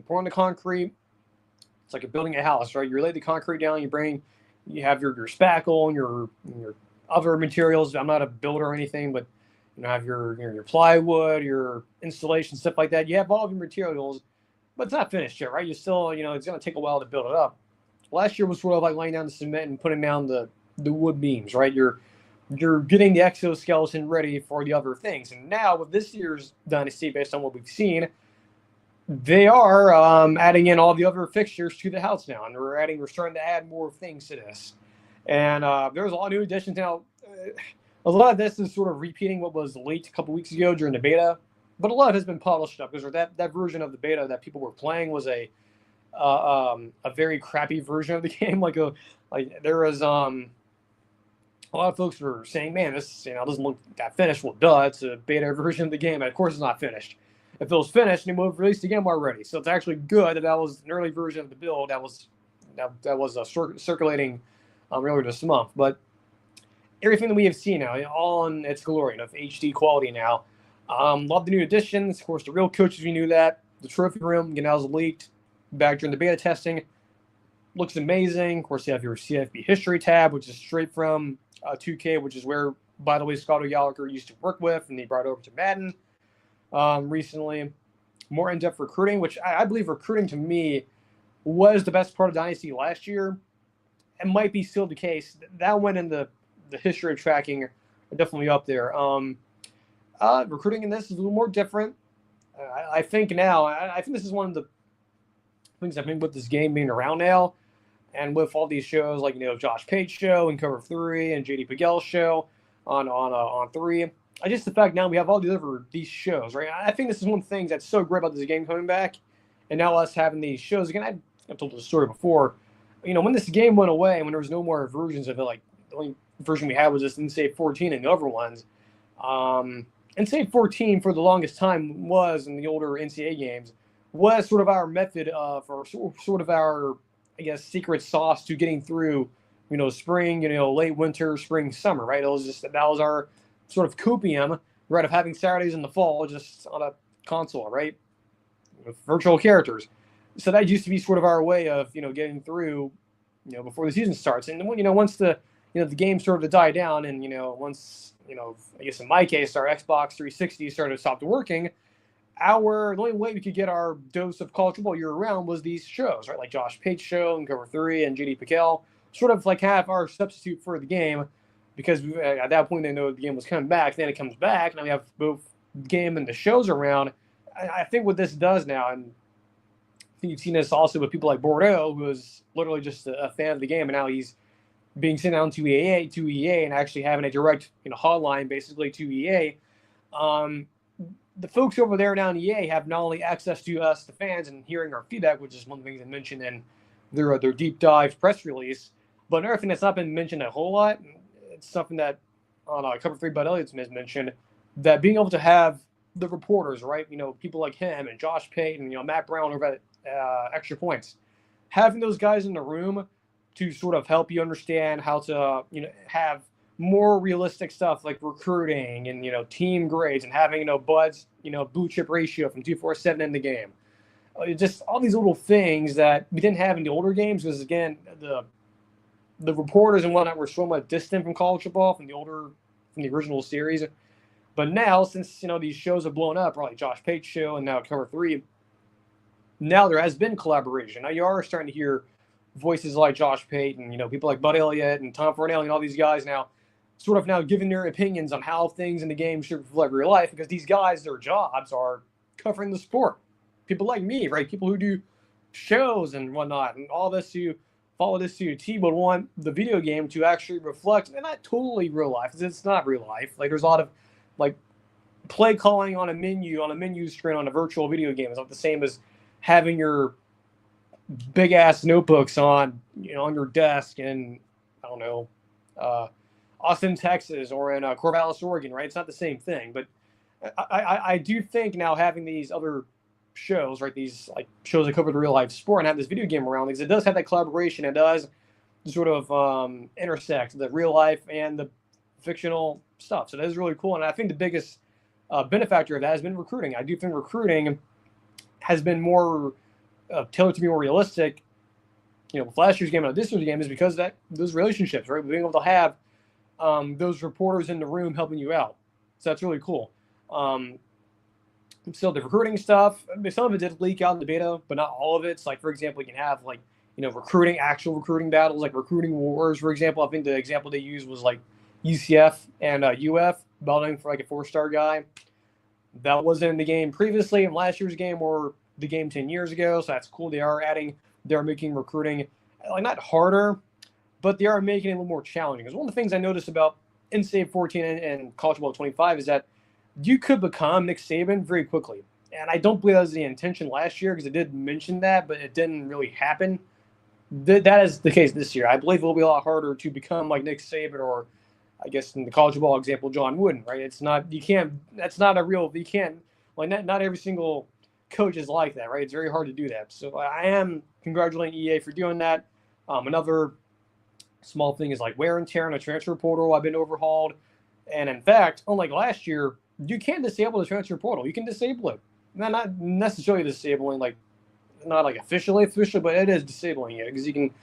pouring the concrete. It's like you're building a house, right? You lay the concrete down, you have your spackle and your other materials. I'm not a builder or anything, but have your plywood, your installation, stuff like that. You have all of your materials, but it's not finished yet, right? You still, it's going to take a while to build it up. Last year was sort of like laying down the cement and putting down the wood beams, right? You're getting the exoskeleton ready for the other things. And now with this year's Dynasty, based on what we've seen, they are adding in all the other fixtures to the house now, and we're starting to add more things to this. And there's a lot of new additions now. A lot of this is sort of repeating what was leaked a couple weeks ago during the beta, but a lot has been polished up because that version of the beta that people were playing was a very crappy version of the game. There was a lot of folks were saying, "Man, this doesn't look that finished." Well, duh, it's a beta version of the game, and of course, it's not finished. If it was finished, they would have released the game already. So it's actually good that was an early version of the build that that was circulating earlier this month. But everything that we have seen now, all in its glory, HD quality now. Love the new additions. Of course, the real coaches, we knew that. The trophy room, now is leaked back during the beta testing. Looks amazing. Of course, you have your CFB history tab, which is straight from 2K, which is where, by the way, Scott Gallagher used to work with, and he brought over to Madden recently. More in-depth recruiting, which I believe recruiting to me was the best part of Dynasty last year. It might be still the case. That went in the history of tracking are definitely up there. Recruiting in this is a little more different. I think now, I think this is one of the things I think with this game being around now, and with all these shows like Josh Pate show and Cover 3 and JD Pagel show on 3. Just the fact now we have all these shows, right? I think this is one of the things that's so great about this game coming back, and now us having these shows again. I've told the story before. When this game went away and when there was no more versions of it, like the only version we had was this Insave 14 and the other ones. Insave 14 for the longest time was in the older NCAA games was sort of our method of, or sort of our, I guess, secret sauce to getting through, spring, late winter, spring, summer, right? That was our sort of copium, right, of having Saturdays in the fall just on a console, right, with virtual characters. So that used to be sort of our way of, getting through, before the season starts. And once the game started to die down, and once I guess in my case our Xbox 360 started to stop working, the only way we could get our dose of college football year round was these shows, right? Like Josh Pate's show and Cover 3 and JD Pagel, sort of like have our substitute for the game, because at that point they know the game was coming back. Then it comes back, and we have both the game and the shows around. I think what this does now, and I think you've seen this also with people like Bordeaux, who was literally just a fan of the game, and now he's being sent down to EA and actually having a direct hotline basically to EA. The folks over there down EA have not only access to us, the fans, and hearing our feedback, which is one of the things they mentioned in their deep dive press release, but another thing that's not been mentioned a whole lot, it's something that on Cover 3 Bud Elliott's mentioned, that being able to have the reporters, right, people like him and Josh Pate and Matt Brown over at Extra Points, having those guys in the room to sort of help you understand how to have more realistic stuff like recruiting and team grades, and having Bud's blue chip ratio from 247 in the game. Just all these little things that we didn't have in the older games, because again the reporters and whatnot were so much distant from college football from the original series. But now, since these shows have blown up, like Josh Pate's show and now Cover 3, now there has been collaboration. Now you are starting to hear voices like Josh Pate and people like Bud Elliott and Tom Fornelli and all these guys now sort of now giving their opinions on how things in the game should reflect real life, because these guys, their jobs are covering the sport. People like me, right? People who do shows and whatnot, and all this who follow this to a T, would want the video game to actually reflect, and not totally real life, because it's not real life. Like there's a lot of like play calling on a menu screen on a virtual video game. It's not the same as having your big ass notebooks on on your desk in Austin, Texas, or in Corvallis, Oregon, right? It's not the same thing. But I do think now having these other shows, right, these like shows that cover the real life sport and have this video game around, because it does have that collaboration. It does sort of intersect the real life and the fictional stuff. So that is really cool. And I think the biggest benefactor of that has been recruiting. I do think recruiting has been more tailored to be more realistic, with last year's game and this year's game, is because that those relationships, right? Being able to have those reporters in the room helping you out. So that's really cool. So the recruiting stuff, some of it did leak out in the beta, but not all of it. It's like, for example, you can have actual recruiting battles, like recruiting wars, for example. I think the example they used was like UCF and UF battling for like a 4-star guy. That wasn't in the game previously in last year's game or the game 10 years ago. So that's cool. They're making recruiting like not harder, but they are making it a little more challenging. Because one of the things I noticed about Insave 14 and College Football 25 is that you could become Nick Saban very quickly. And I don't believe that was the intention last year, because it did mention that, but it didn't really happen. That is the case this year. I believe it will be a lot harder to become like Nick Saban, or I guess in the college football example, John Wooden, right? Not every single coach is like that, right? It's very hard to do that. So I am congratulating EA for doing that. Another small thing is like wear and tear on the transfer portal. I've been overhauled. And in fact, unlike last year, you can disable the transfer portal. You can disable it. Not necessarily disabling, like, not like officially, but it is disabling it because you can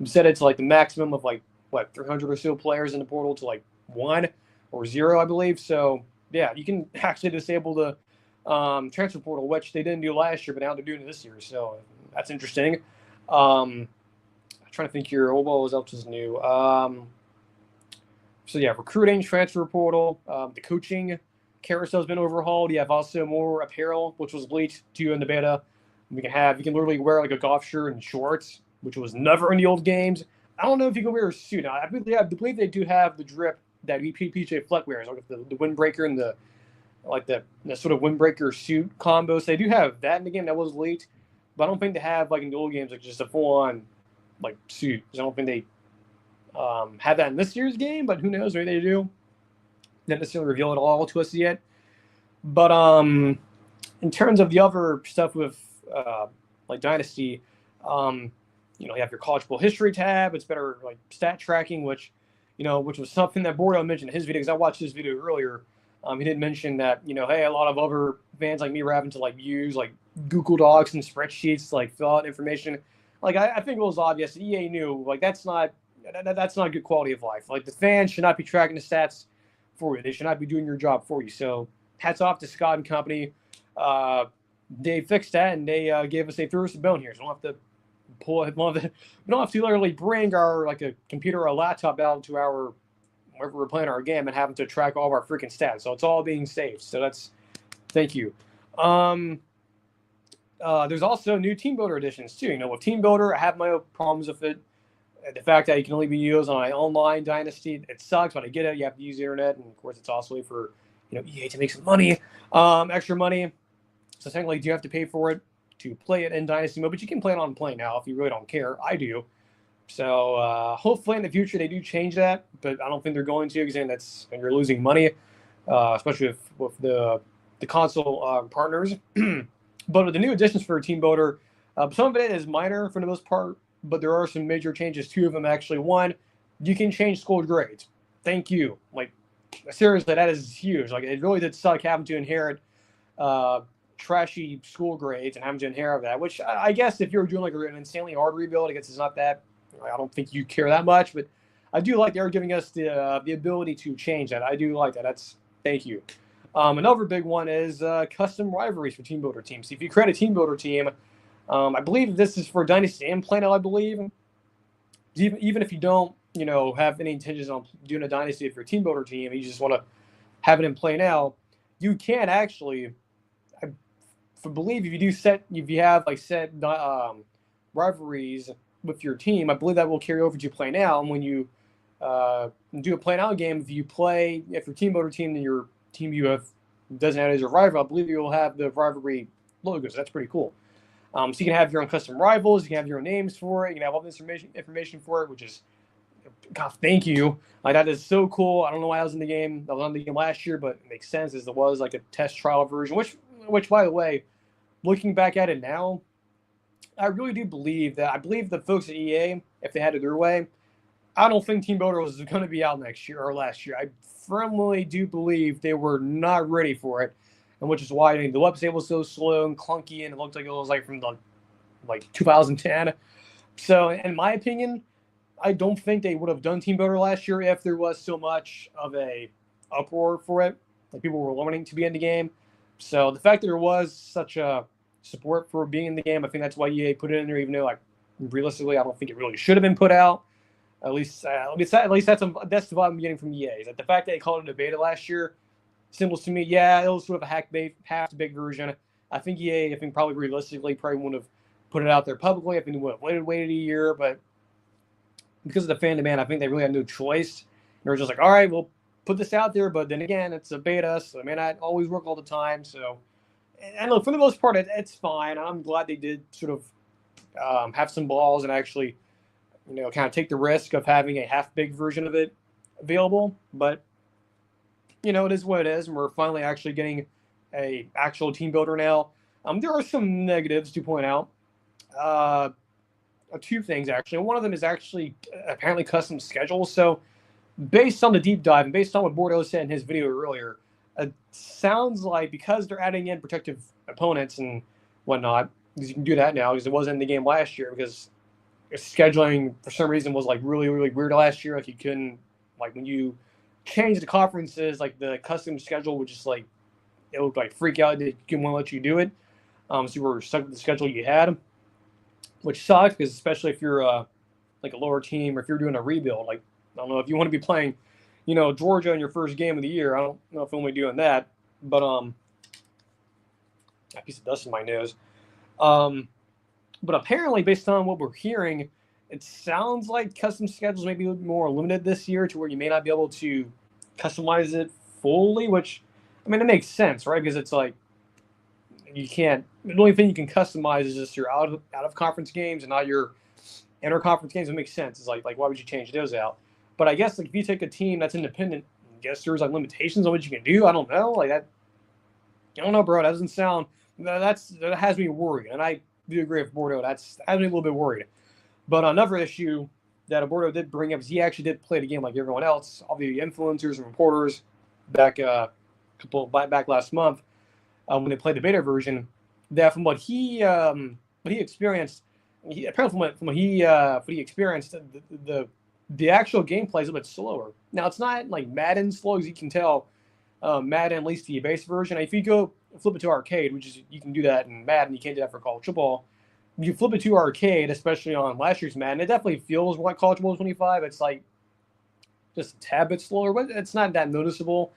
set it to like the maximum of like, what, 300 or so players in the portal to like 1 or 0, I believe. So, yeah, you can actually disable the transfer portal, which they didn't do last year, but now they're doing it this year. So that's interesting. I'm trying to think here. What else is new? So yeah, recruiting, transfer portal, the coaching carousel has been overhauled. You have also more apparel, which was leaked to you in the beta. You can literally wear like a golf shirt and shorts, which was never in the old games. I don't know if you can wear a suit. Now, I believe they do have the drip that PJ Fleck wears, like the windbreaker and the sort of windbreaker suit combos. They do have that in the game that was leaked, but I don't think they have like in the old games like just a full on like suit. I don't think they have that in this year's game, but who knows? Maybe they do. Not necessarily reveal it all to us yet. But in terms of the other stuff with like Dynasty, you have your college bowl history tab. It's better like stat tracking, which was something that Bordeaux mentioned in his video because I watched his video earlier. He did mention that hey, a lot of other fans like me were having to like use like Google Docs and spreadsheets to like fill out information. Like I think it was obvious. EA knew like that's not good quality of life. Like the fans should not be tracking the stats for you. They should not be doing your job for you. So hats off to Scott and company. They fixed that and they threw us a bone here. So we don't have to we don't have to literally bring our like a computer or a laptop out to our wherever we're playing our game and having to track all of our freaking stats. So it's all being saved. So thank you. There's also new team builder editions too. With team builder, I have my own problems with it. The fact that you can only be used on an online Dynasty, it sucks, but I get it. You have to use the internet, and of course, it's also for EA to make some money, extra money. So technically, you have to pay for it to play it in Dynasty mode, but you can play it on play now if you really don't care. I do. So hopefully in the future they do change that, but I don't think they're going to because you're losing money, especially with the console partners. But with the new additions for Team Builder, some of it is minor for the most part, but there are some major changes. 2 of them actually. 1, you can change school grades. Thank you. Like seriously, that is huge. Like it really did suck having to inherit trashy school grades and having to inherit that. Which I guess if you're doing like an insanely hard rebuild, I guess it's not that. I don't think you care that much, but I do like they're giving us the ability to change that. I do like that. Thank you. Another big one is custom rivalries for team builder teams. If you create a team builder team, I believe this is for Dynasty and Plano, I believe. Even if you don't, have any intentions on doing a Dynasty for a team builder team, you just want to have it in play now, you can actually, I believe if you have set rivalries with your team, I believe that will carry over to play now. And when you do a play now game, if your team builder team and your team you have doesn't have as a rival, I believe you'll have the rivalry logos. That's pretty cool. So you can have your own custom rivals. You can have your own names for it. You can have all this information for it, which is, God, thank you. Like that is so cool. I don't know why I was in the game. I was on the game last year, but it makes sense as it was like a test trial version. Which by the way, looking back at it now, I really do believe that. I believe the folks at EA, if they had it their way, I don't think Team Builder was going to be out next year or last year. I firmly do believe they were not ready for it, and which is why the website was so slow and clunky, and it looked like it was from 2010. So, in my opinion, I don't think they would have done Team Builder last year if there was so much of a uproar for it. Like people were learning to be in the game. So the fact that there was such a support for being in the game, I think that's why EA put it in there. Even though, realistically, I don't think it really should have been put out. At least that's the vibe I'm getting from EA. Is that the fact that they called it a beta last year symbols to me? Yeah, it was sort of a half-baked version. I think EA, probably realistically, wouldn't have put it out there publicly. I think they would have waited a year, but because of the fan demand, I think they really had no choice. They were just like, all right, we'll put this out there, but then again, it's a beta, so it may not always work all the time. So, and look, for the most part, it's fine. I'm glad they did sort of have some balls and actually, kind of take the risk of having a half-baked version of it available. But, it is what it is, and we're finally actually getting a actual team builder now. There are some negatives to point out. two things actually. One of them is actually apparently custom schedules. So based on the deep dive and based on what Bordeaux said in his video earlier, it sounds like because they're adding in protective opponents and whatnot, because you can do that now because it wasn't in the game last year because scheduling for some reason was like really, really weird last year. Like you couldn't, like when you change the conferences, like the custom schedule would just like, it would like freak out. They didn't want to let you do it. So you were stuck with the schedule you had, which sucks because especially if you're like a lower team or if you're doing a rebuild, like I don't know if you want to be playing, Georgia in your first game of the year. I don't know if I'm only doing that, but a piece of dust in my nose. But apparently, based on what we're hearing, it sounds like custom schedules may be a little more limited this year to where you may not be able to customize it fully, which, I mean, it makes sense, right? Because it's like you can't – the only thing you can customize is just your out-of-conference games and not your inter-conference games. It makes sense. It's like why would you change those out? But I guess like if you take a team that's independent, I guess there's like limitations on what you can do. I don't know. Like that – I don't know, bro. That doesn't sound – that has me worried. And I – do agree with Bordeaux. That's has me a little bit worried. But another issue that Bordeaux did bring up is he actually did play the game like everyone else, all the influencers and reporters back back last month when they played the beta version. That from what he experienced, apparently from what he experienced, the actual gameplay is a bit slower. Now it's not like Madden slow, as you can tell. Madden, at least the base version. If you go flip it to arcade, which is you can do that in Madden, you can't do that for college football. If you flip it to arcade, especially on last year's Madden, it definitely feels like college football 25. It's like just a tad bit slower, but it's not that noticeable.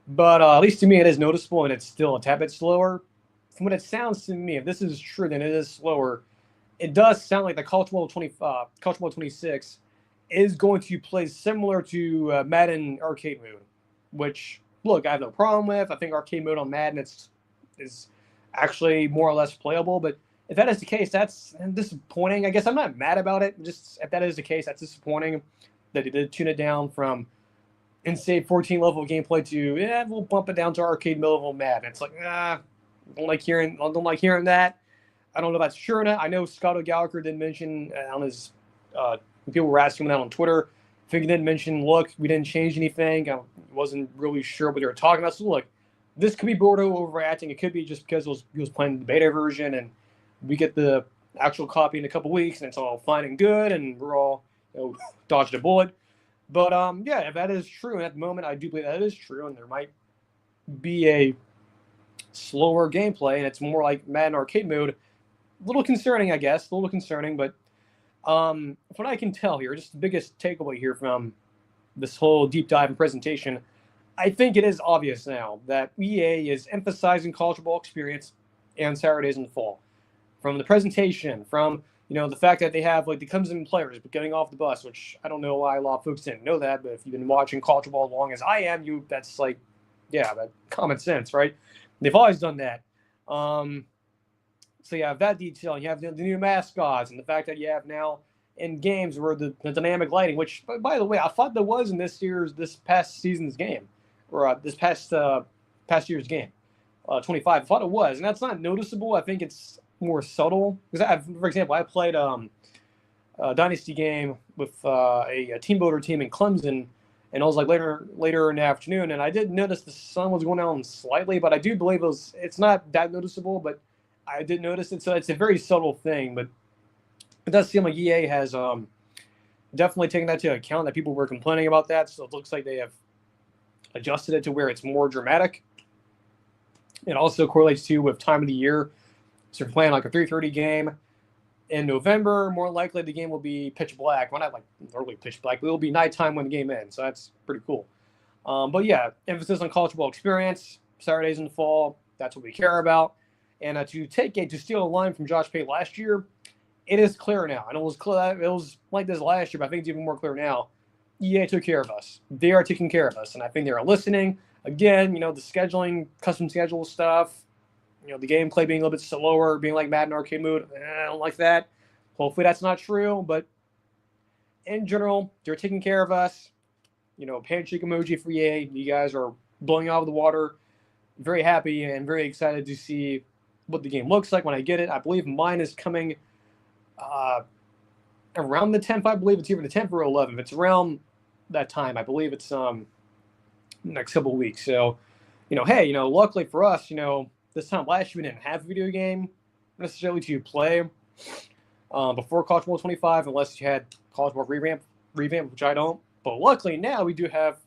But at least to me, it is noticeable, and it's still a tad bit slower. From what it sounds to me, if this is true, then it is slower. It does sound like the college football 26 is going to play similar to Madden arcade mode, which. Look, I have no problem with. I think arcade mode on Madden is actually more or less playable. But if that is the case, that's disappointing. I guess I'm not mad about it. Just if that is the case, that's disappointing that they did tune it down from NCAA 14 level of gameplay to we'll bump it down to arcade mode level Madden. It's like I don't like hearing that. I don't know if that's true or not. I know Scott Gallagher did mention on his people were asking him that on Twitter. I think he didn't mention, look, we didn't change anything. I wasn't really sure what they were talking about. So, look, this could be Bordeaux overreacting. It could be just because he was playing the beta version and we get the actual copy in a couple weeks and it's all fine and good and we're all dodged a bullet. But, if that is true, and at the moment I do believe that is true and there might be a slower gameplay and it's more like Madden arcade mode, a little concerning, I guess. A little concerning, but from what I can tell here, just the biggest takeaway here from this whole deep dive and presentation, I think it is obvious now that EA is emphasizing college football experience and Saturdays in the fall. From the presentation, from the fact that they have like the comes in players but getting off the bus, which I don't know why a lot of folks didn't know that, but if you've been watching college football as long as I am, that's like, that common sense, right? They've always done that. So you have that detail. You have the new mascots and the fact that you have now in games where the dynamic lighting, which, by the way, I thought there was in this past season's game, or this past year's game, 25. I thought it was, and that's not noticeable. I think it's more subtle. Because, for example, I played a Dynasty game with a team builder team in Clemson, and it was like later in the afternoon, and I did notice the sun was going down slightly, but I do believe it's not that noticeable, but I did notice it, so it's a very subtle thing, but it does seem like EA has definitely taken that to account, that people were complaining about that, so it looks like they have adjusted it to where it's more dramatic. It also correlates to with time of the year. So if you're playing like a 3:30 game in November, more likely the game will be pitch black. Well, not like early pitch black, but it'll be nighttime when the game ends, so that's pretty cool. But yeah, emphasis on college football experience, Saturdays in the fall, that's what we care about. And to steal a line from Josh Pate last year, it is clear now. And it was like this last year, but I think it's even more clear now. EA took care of us. They are taking care of us. And I think they are listening. Again, the scheduling, custom schedule stuff, the gameplay being a little bit slower, being like Madden arcade mode, I don't like that. Hopefully that's not true. But in general, they're taking care of us. Handshake emoji for EA. You guys are blowing out of the water. Very happy and very excited to see what the game looks like when I get it. I believe mine is coming around the 10th. I believe it's either the 10th or 11th. It's around that time. I believe it's next couple of weeks. So, hey, luckily for us, this time last year we didn't have a video game necessarily to play before College Bowl 25, unless you had College Bowl revamp, which I don't. But luckily now we do have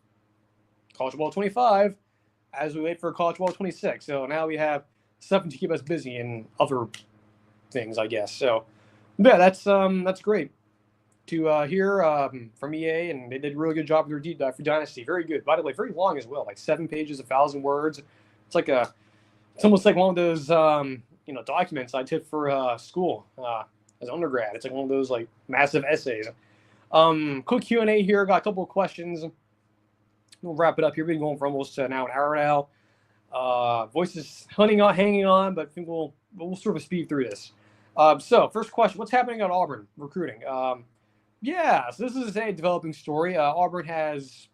College Bowl 25 as we wait for College Bowl 26. So now we have something to keep us busy and other things, I guess. So, yeah, that's great to hear from EA, and they did a really good job with their deep dive for Dynasty. Very good. By the way, very long as well, like 7 pages, 1,000 words. It's almost like one of those documents I took for school as undergrad. It's like one of those like massive essays. Quick Q&A here. Got a couple of questions. We'll wrap it up here. We've been going for almost now an hour now. Voice is hanging on, but I think we'll sort of speed through this. So first question: what's happening at Auburn recruiting? So this is a developing story. Auburn has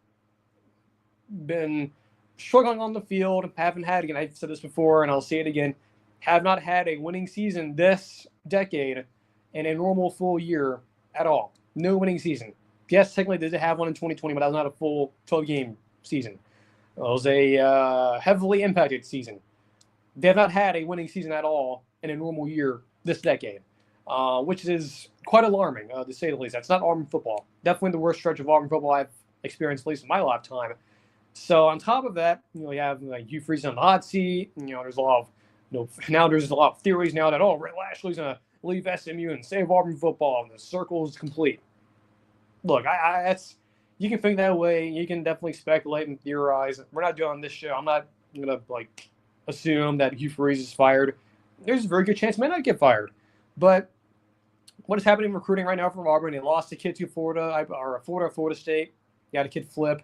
been struggling on the field. Haven't had, again, I've said this before and I'll say it again, have not had a winning season this decade in a normal full year at all. No winning season. Yes, technically they did have one in 2020, but that was not a full 12-game season. It was a heavily impacted season. They have not had a winning season at all in a normal year this decade, which is quite alarming, to say the least. That's not Auburn football. Definitely the worst stretch of Auburn football I've experienced, at least in my lifetime. So on top of that, you have like Hugh Freeze on the hot seat. There's a lot of now there's a lot of theories now that Ray Lashley's gonna leave SMU and save Auburn football, and the circle is complete. Look, that's, you can think that way. You can definitely speculate and theorize. We're not doing this show. I'm not gonna assume that Hugh Freeze is fired. There's a very good chance he might not get fired. But what is happening in recruiting right now from Auburn? They lost a kid to Florida State. They had a kid flip.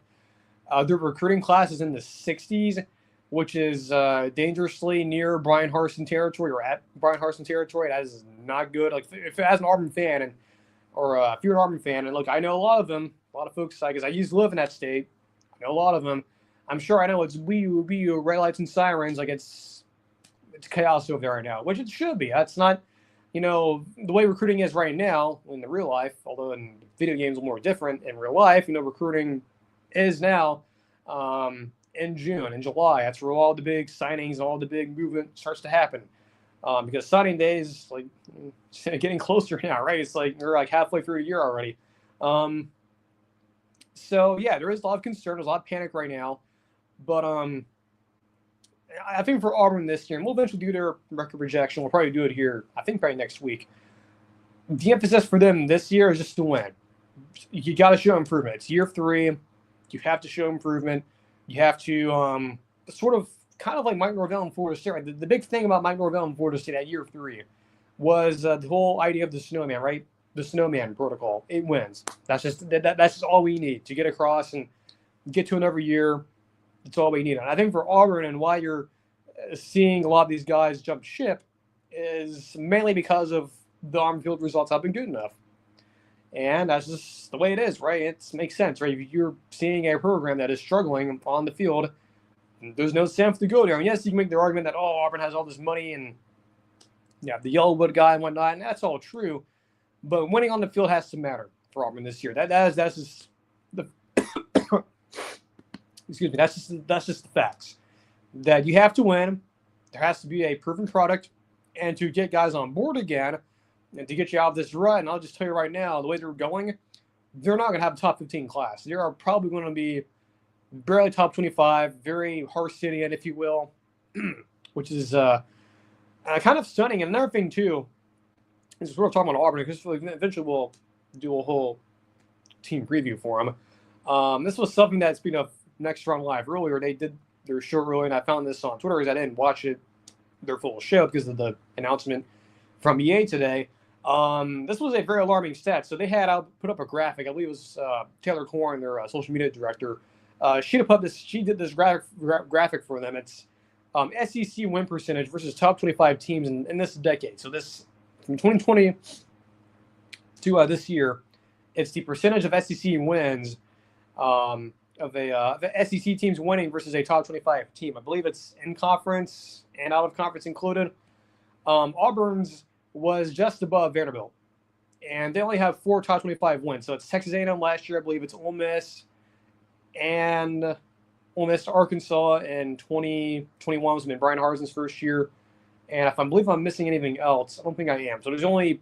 Their recruiting class is in the 60s, which is dangerously near Brian Harsin territory, or at Brian Harsin territory. That is not good. Like, if as an Auburn fan, if you're an Auburn fan, and look, I know a lot of folks, because I used to live in that state. I know a lot of them. I'm sure I know it's red lights and sirens. Like, it's chaos over there right now, which it should be. That's not, the way recruiting is right now in the real life, although in video games are more different. In real life, recruiting is now in June and July. That's where all the big signings and all the big movement starts to happen. Because signing day is getting closer now, right? It's like we're halfway through a year already. So yeah, there is a lot of concern. There's a lot of panic right now. But I think for Auburn this year, and we'll eventually do their record projection. We'll probably do it here, I think, probably next week. The emphasis for them this year is just to win. You got to show improvement. It's year 3. You have to show improvement. You have to sort of kind of like Mike Norvell in Florida State. Right? The big thing about Mike Norvell in Florida State at year 3 was the whole idea of the snowman, right? The snowman protocol. It wins. That's just all we need to get across and get to another year. That's all we need. And I think for Auburn, and why you're seeing a lot of these guys jump ship, is mainly because of the on-field results have been good enough. And that's just the way it is, right? It makes sense, right? If you're seeing a program that is struggling on the field, there's no sense to go there. And yes, you can make the argument that, Auburn has all this money and the Yellowwood guy and whatnot, and that's all true. But winning on the field has to matter for Auburn this year. That's just the excuse me. That's just the facts. That you have to win. There has to be a proven product, and to get guys on board again, and to get you out of this rut. And I'll just tell you right now, the way they're going, they're not going to have a top 15 class. They are probably going to be barely top 25, very Harsidian, if you will, which is kind of stunning. And another thing, too, is we're talking about Auburn, because eventually we'll do a whole team preview for them. This was something that, speaking of Next Strong Live earlier, they did their show earlier, and I found this on Twitter because I didn't watch their full show because of the announcement from EA today. This was a very alarming stat. So they had, I'll put up a graphic. I believe it was Taylor Corn, their social media director. She did this graphic for them. It's SEC win percentage versus top 25 teams in this decade. So this, from 2020 to this year, it's the percentage of SEC wins of the SEC teams winning versus a top 25 team. I believe it's in conference and out of conference included. Auburn's was just above Vanderbilt. and they only have 4 top 25 wins. So it's Texas A&M last year, I believe. It's Ole Miss, and Ole Miss to Arkansas in 2021 was Brian Harsin's first year. And if I believe I'm missing anything else, I don't think I am. So there's only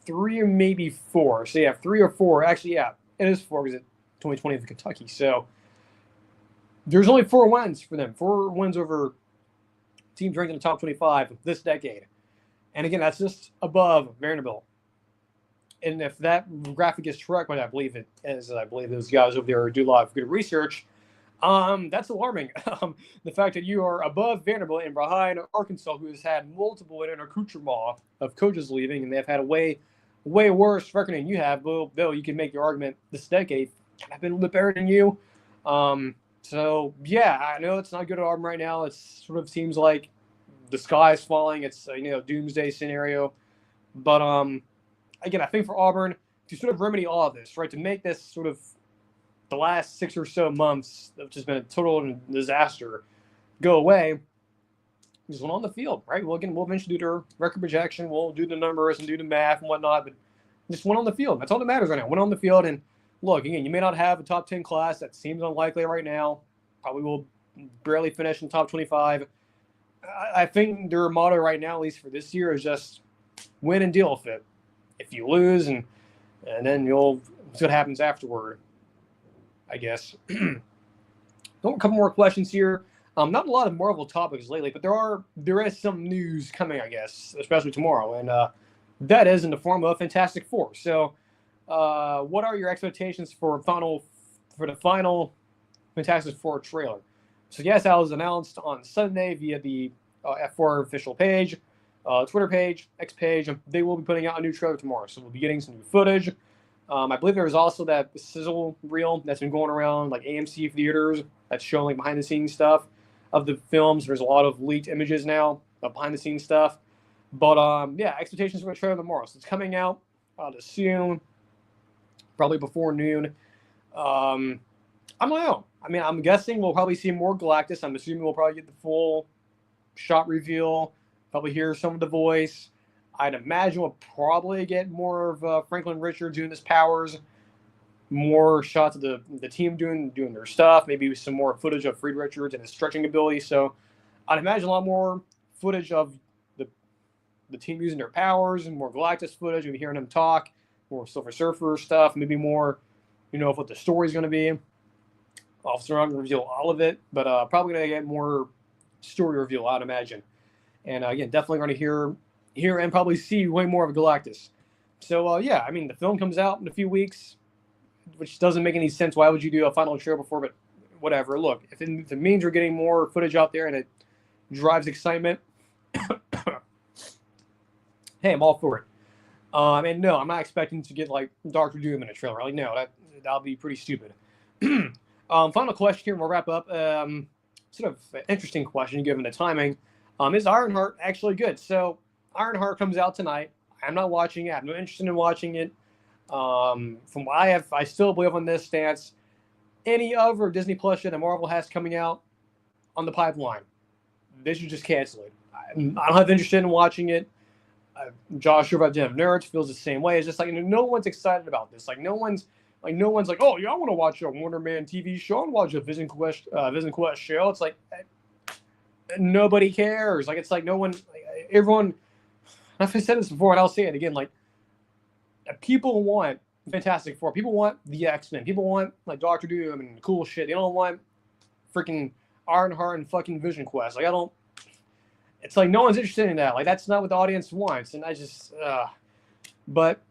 3 or maybe 4. So yeah, 3 or 4. Actually, yeah, it is 4 because it's 2020 of Kentucky. So there's only 4 wins for them. 4 wins over teams ranked in the top 25 this decade. And again, that's just above Vanderbilt. And if that graphic is correct, what I believe it is, I believe those guys over there do a lot of good research. That's alarming. The fact that you are above Vanderbilt and behind Arkansas, who has had multiple in an accoutrement of coaches leaving, and they've had a way worse record than you have. Bill, you can make your argument this decade. I've been a little bit better than you. So yeah, I know it's not good at Auburn right now. It sort of seems like the sky is falling. It's doomsday scenario. But again, I think for Auburn to sort of remedy all of this, right, to make this sort of the last 6 or so months, which has been a total disaster, go away, just went on the field, right? Well, again, we'll eventually do the record projection. We'll do the numbers and do the math and whatnot, but just went on the field. That's all that matters right now. Went on the field, and look, again, you may not have a top 10 class. That seems unlikely right now. Probably will barely finish in top 25. I think their motto right now, at least for this year, is just win and deal with it. If you lose, and then you'll see what happens afterward, I guess. A couple more questions here. Not a lot of Marvel topics lately, but there is some news coming, I guess, especially tomorrow, and that is in the form of Fantastic Four. So, what are your expectations for the final Fantastic Four trailer? So, yes, that was announced on Sunday via the F4 official page, Twitter page, X page. They will be putting out a new trailer tomorrow, so we'll be getting some new footage. I believe there was also that sizzle reel that's been going around like AMC theaters that's showing like behind the scenes stuff of the films. There's a lot of leaked images now of behind the scenes stuff. But yeah, expectations for the trailer tomorrow. So it's coming out soon, probably before noon. I don't know. I mean, I'm guessing we'll probably see more Galactus. I'm assuming we'll probably get the full shot reveal, probably hear some of the voice. I'd imagine we'll probably get more of Franklin Richards doing his powers, more shots of the team doing their stuff, maybe some more footage of Reed Richards and his stretching ability. So I'd imagine a lot more footage of the team using their powers and more Galactus footage. We'll be hearing them talk, more Silver Surfer stuff, maybe more, of what the story's going to be. Obviously, not going to reveal all of it, but probably going to get more story reveal, I'd imagine. And again, definitely going to hear and probably see way more of Galactus. So yeah, I mean, the film comes out in a few weeks, which doesn't make any sense. Why would you do a final trailer before? But whatever. Look, if it means we're getting more footage out there and it drives excitement, hey, I'm all for it. And no, I'm not expecting to get like Doctor Doom in a trailer. Like, no, that'll be pretty stupid. Final question here, and we'll wrap up. Sort of an interesting question given the timing. Is Ironheart actually good? So Ironheart comes out tonight. I'm not watching it. I have no interest in watching it. From what I still believe on this stance. Any other Disney Plus show that Marvel has coming out on the pipeline, they should just cancel it. I don't have interest in watching it. Josh over at Den of Nerds feels the same way. It's just like no one's excited about this. No one's like, oh yeah, I want to watch a Wonder Man TV show. I want to watch a Vision Quest show. It's like nobody cares. It's like no one, everyone. I've said this before, and I'll say it again. People want Fantastic Four. People want the X-Men. People want Doctor Doom and cool shit. They don't want freaking Ironheart and fucking Vision Quest. I don't. It's like no one's interested in that. That's not what the audience wants. And I just. But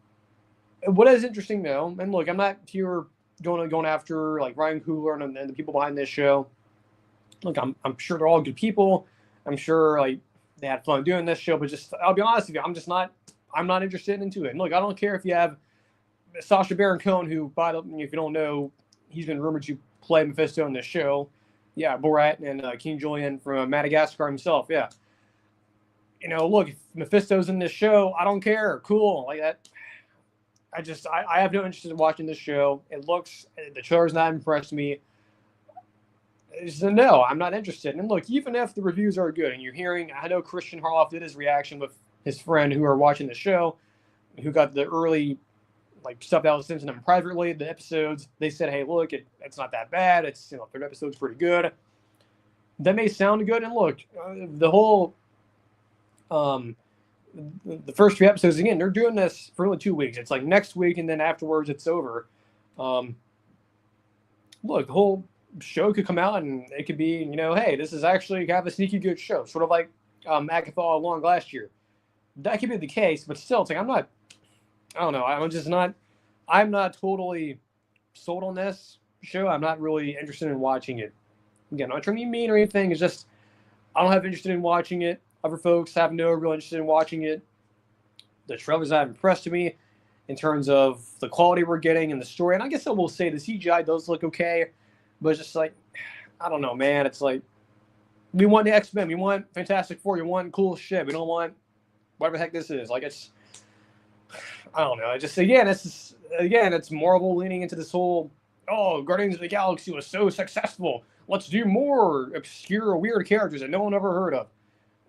what is interesting though, and look, I'm not here going after Ryan Coogler and the people behind this show. Look, I'm sure they're all good people. I'm sure they had fun doing this show, but just I'll be honest with you, I'm not interested into it. And look, I don't care if you have Sacha Baron Cohen, who, if you don't know, he's been rumored to play Mephisto in this show. Yeah, Borat and King Julian from Madagascar himself. Yeah. Look, if Mephisto's in this show, I don't care. Cool. Like that. I have no interest in watching this show. The trailer's not impressed me. So no, I'm not interested. And look, even if the reviews are good and you're hearing, I know Christian Harloff did his reaction with his friend who are watching the show. who got the early like stuff that was sent to them privately, the episodes, they said, hey, look, it's not that bad. It's, third episode's pretty good. That may sound good. And look, the whole, the first 3 episodes, again, they're doing this for only 2 weeks. It's like next week, and then afterwards it's over. Look, the whole show could come out and it could be, hey, this is actually kind of a sneaky good show, sort of like Agatha All Along last year. That could be the case, but still, it's like I don't know. I'm not totally sold on this show. I'm not really interested in watching it. Again, I'm not trying to be mean or anything. It's just I don't have interest in watching it. Other folks have no real interest in watching it. The trailers have impressed me in terms of the quality we're getting and the story. And I guess I will say the CGI does look okay, but it's just like, I don't know, man. It's like we want the X-Men. We want Fantastic Four. We want cool shit. We don't want whatever the heck this is. Like, it's, I don't know. It's Marvel leaning into this whole, Guardians of the Galaxy was so successful. Let's do more obscure, weird characters that no one ever heard of.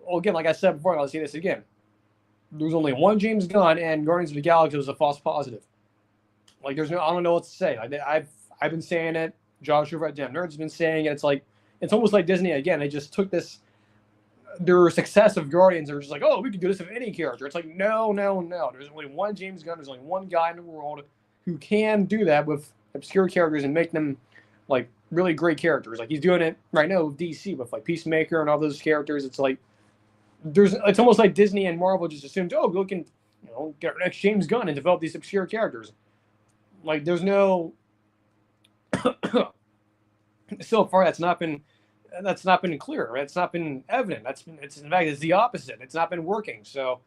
Well, again, like I said before, I'll say this again. There's only one James Gunn, and Guardians of the Galaxy was a false positive. Like, I don't know what to say. I've been saying it. Josh over at Damn Nerds has been saying it. It's like, it's almost like Disney again. They just took their success of Guardians. They're just like, we could do this with any character. It's like, no. There's only one James Gunn. There's only one guy in the world who can do that with obscure characters and make them like really great characters. Like, he's doing it right now with DC with like Peacemaker and all those characters. It's like it's almost like Disney and Marvel just assumed, we can get our next James Gunn and develop these obscure characters. Like, there's no so far that's not been clear. Right? It's not been evident. In fact, it's the opposite. It's not been working. So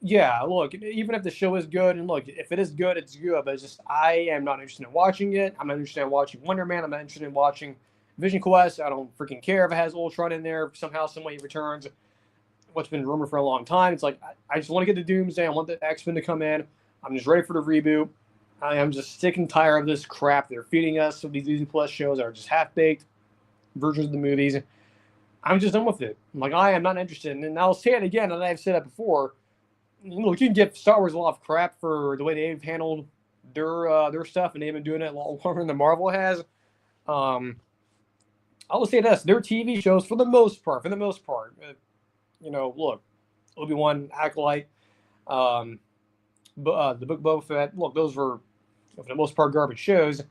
yeah, look, even if the show is good, and look, if it is good, it's good, but it's just, I am not interested in watching it. I'm not interested in watching Wonder Man. I'm not interested in watching Vision Quest. I don't freaking care if it has Ultron in there. Somehow, some way he returns. What's been rumored for a long time. It's like, I just want to get to Doomsday. I want the X-Men to come in. I'm just ready for the reboot. I am just sick and tired of this crap they're feeding us with these Disney Plus shows that are just half-baked versions of the movies. I'm just done with it. I'm like, I am not interested. And I'll say it again, and I've said it before. Look, you can give Star Wars a lot of crap for the way they've handled their stuff, and they've been doing it a lot longer than Marvel has. I will say this: their TV shows, for the most part, look, Obi-Wan, Acolyte, the Book of Boba Fett. Look, those were, for the most part, garbage shows.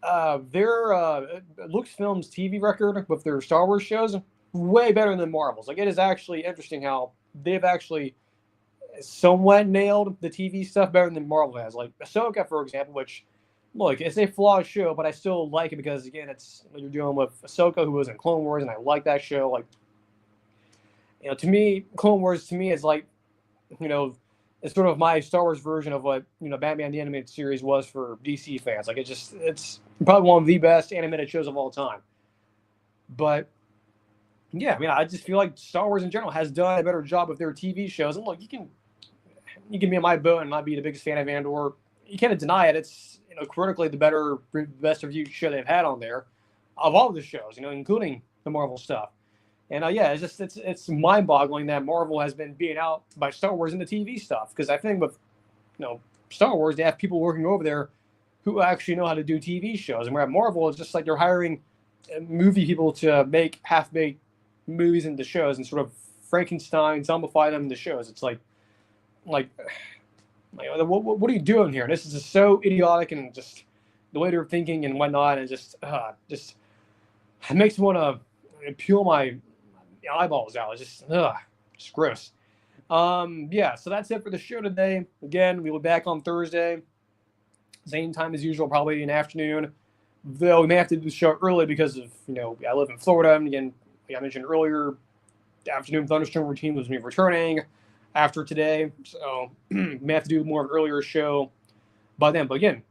Their Lucasfilm's TV record with their Star Wars shows way better than Marvel's. Like, it is actually interesting how they've actually somewhat nailed the TV stuff better than Marvel has. Like Ahsoka, for example, which, look, it's a flawed show, but I still like it because, again, you're dealing with Ahsoka, who was in Clone Wars, and I like that show. Like, to me, Clone Wars is like, it's sort of my Star Wars version of what, Batman the Animated Series was for DC fans. Like, it's probably one of the best animated shows of all time. But yeah, I just feel like Star Wars in general has done a better job with their TV shows. And look, you can be in my boat and not be the biggest fan of Andor. You can't deny it. It's, critically the best reviewed show they've had on there of all the shows, including the Marvel stuff. And it's mind-boggling that Marvel has been beaten out by Star Wars in the TV stuff. Because I think with, Star Wars, they have people working over there who actually know how to do TV shows. And where at Marvel, it's just like they're hiring movie people to make half-baked movies into shows and sort of Frankenstein, zombify them into shows. It's like what are you doing here? This is just so idiotic, and just the way they're thinking and whatnot, and just it makes me want to peel my eyeballs out. It's just gross. So that's it for the show today. Again, we'll be back on Thursday, same time as usual, probably in the afternoon. Though we may have to do the show early because of I live in Florida, and again, like I mentioned earlier, the afternoon thunderstorm routine was me returning after today, so may have to do more of an earlier show by then. But again,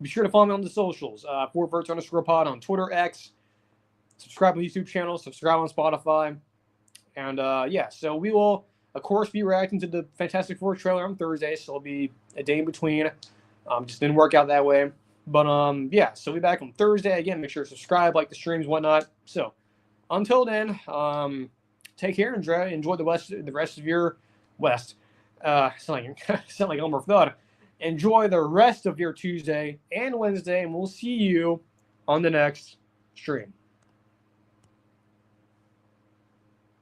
be sure to follow me on the socials, @4verts_pod on Twitter, X. Subscribe to the YouTube channel, subscribe on Spotify, and so we will, of course, be reacting to the Fantastic Four trailer on Thursday. So it'll be a day in between. Just didn't work out that way, but so we'll be back on Thursday again. Make sure to subscribe, like the streams, whatnot. So until then, take care and enjoy the rest of your sound like Elmer Fudd. Enjoy the rest of your Tuesday and Wednesday, and we'll see you on the next stream.